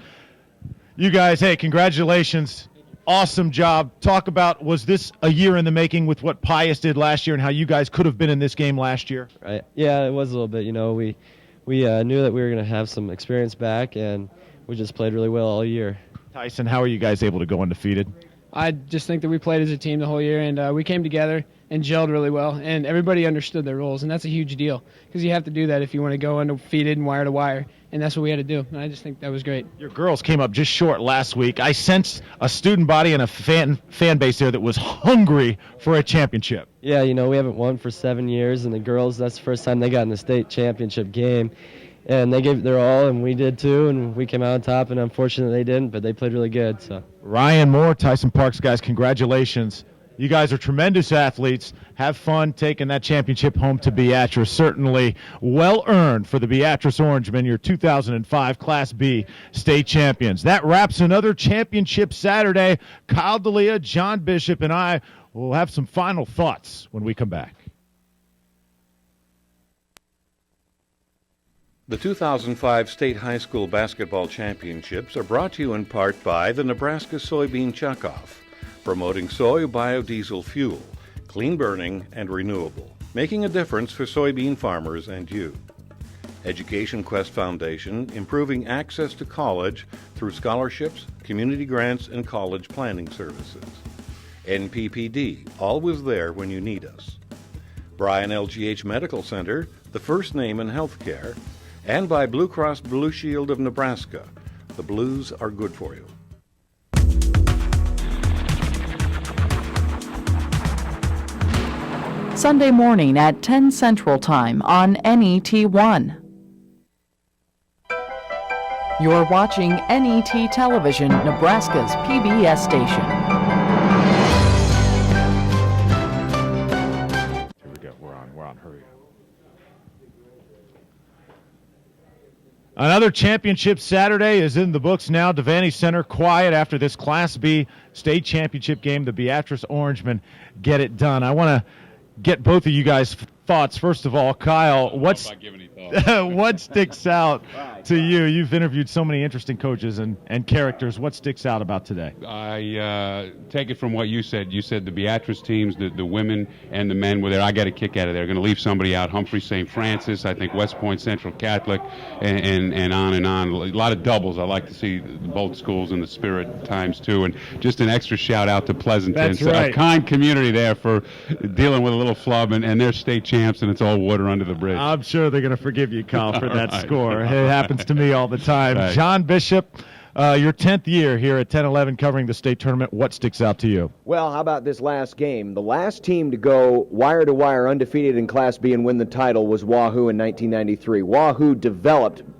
You guys, hey, congratulations. Awesome job. Talk about, was this a year in the making with what Pius did last year and how you guys could have been in this game last year? Right. Yeah, it was a little bit. You know, we knew that we were going to have some experience back, and we just played really well all year. Tyson, how are you guys able to go undefeated? I just think that we played as a team the whole year, and we came together and gelled really well, and everybody understood their roles, and that's a huge deal because you have to do that if you want to go undefeated and wire to wire, and that's what we had to do, and I just think that was great. Your girls came up just short last week. I sensed a student body and a fan base there that was hungry for a championship. Yeah, you know, we haven't won for 7 years, and the girls, that's the first time they got in the state championship game. And they gave their all, and we did too, and we came out on top, and unfortunately they didn't, but they played really good. So Ryan Moore, Tyson Parks, guys, congratulations. You guys are tremendous athletes. Have fun taking that championship home to Beatrice. Certainly well-earned for the Beatrice Orangemen, your 2005 Class B state champions. That wraps another championship Saturday. Kyle D'Elia, John Bishop, and I will have some final thoughts when we come back. The 2005 State High School Basketball Championships are brought to you in part by the Nebraska Soybean Checkoff, promoting soy biodiesel fuel, clean burning and renewable, making a difference for soybean farmers and you. Education Quest Foundation, improving access to college through scholarships, community grants, and college planning services. NPPD, always there when you need us. Bryan LGH Medical Center, the first name in healthcare, and by Blue Cross Blue Shield of Nebraska. The Blues are good for you. Sunday morning at 10 Central Time on NET1. You're watching NET Television, Nebraska's PBS station. Here we go. We're on. Hurry up. Another championship Saturday is in the books now. Devaney Center quiet after this Class B state championship game. The Beatrice Orangemen get it done. I want to get both of you guys' thoughts. First of all, Kyle, what sticks out to you? You've interviewed so many interesting coaches and characters. What sticks out about today? I take it from what you said. You said the Beatrice teams, the women and the men were there. I got a kick out of there. Going to leave somebody out. Humphrey St. Francis, I think West Point Central Catholic, and on and on. A lot of doubles. I like to see both schools in the spirit times two. And just an extra shout out to Pleasanton. That's right. A kind community there for dealing with a little flub, and their state champs, and it's all water under the bridge. I'm sure they're going to forgive you, Kyle, for that right. score. It happens to me all the time. Right. John Bishop, your 10th year here at 10-11 covering the state tournament. What sticks out to you? Well, how about this last game? The last team to go wire-to-wire undefeated in Class B and win the title was Wahoo in 1993. Wahoo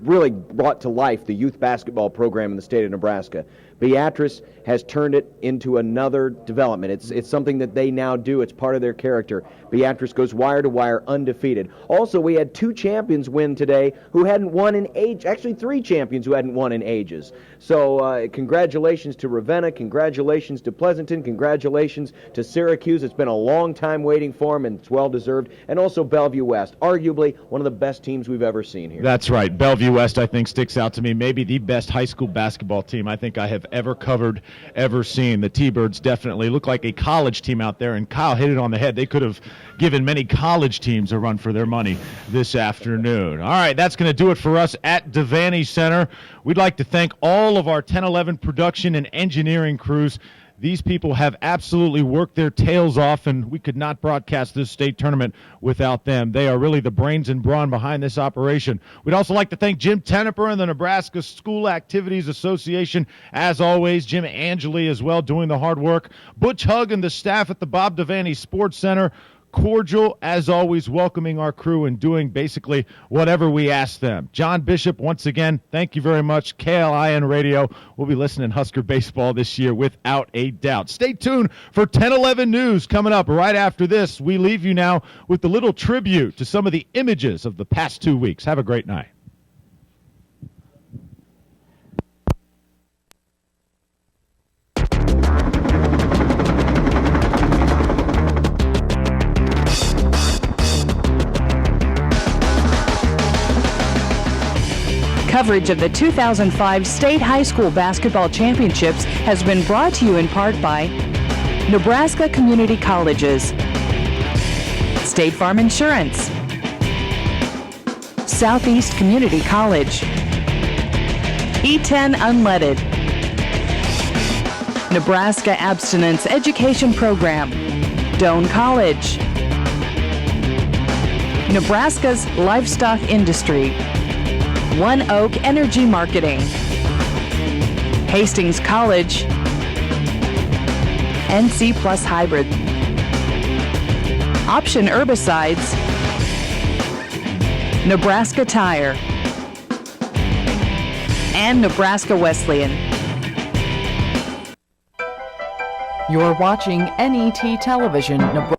really brought to life the youth basketball program in the state of Nebraska. Beatrice has turned it into another development. It's something that they now do. It's part of their character. Beatrice goes wire-to-wire undefeated. Also, we had 2 champions win today who hadn't won in age. Actually, 3 champions who hadn't won in ages. So congratulations to Ravenna. Congratulations to Pleasanton. Congratulations to Syracuse. It's been a long time waiting for them, and it's well-deserved. And also Bellevue West, arguably one of the best teams we've ever seen here. That's right. Bellevue West, I think, sticks out to me. Maybe the best high school basketball team I think I have ever covered, ever seen. The T-Birds definitely look like a college team out there, and Kyle hit it on the head. They could have given many college teams a run for their money this afternoon. All right, that's going to do it for us at Devaney Center. We'd like to thank all of our 10-11 production and engineering crews. These people have absolutely worked their tails off, and we could not broadcast this state tournament without them. They are really the brains and brawn behind this operation. We'd also like to thank Jim Tenneper and the Nebraska School Activities Association. As always, Jim Angeli as well doing the hard work. Butch Hugg and the staff at the Bob Devaney Sports Center. Cordial, as always, welcoming our crew and doing basically whatever we ask them. John Bishop, once again, thank you very much. KLIN Radio, we'll be listening Husker baseball this year without a doubt. Stay tuned for 10-11 News coming up right after this. We leave you now with a little tribute to some of the images of the past 2 weeks. Have a great night. Coverage of the 2005 State High School Basketball Championships has been brought to you in part by Nebraska Community Colleges, State Farm Insurance, Southeast Community College, E10 Unleaded, Nebraska Abstinence Education Program, Doane College, Nebraska's Livestock Industry, One Oak Energy Marketing, Hastings College, NC Plus Hybrid, Option Herbicides, Nebraska Tire, and Nebraska Wesleyan. You're watching NET Television, Nebraska.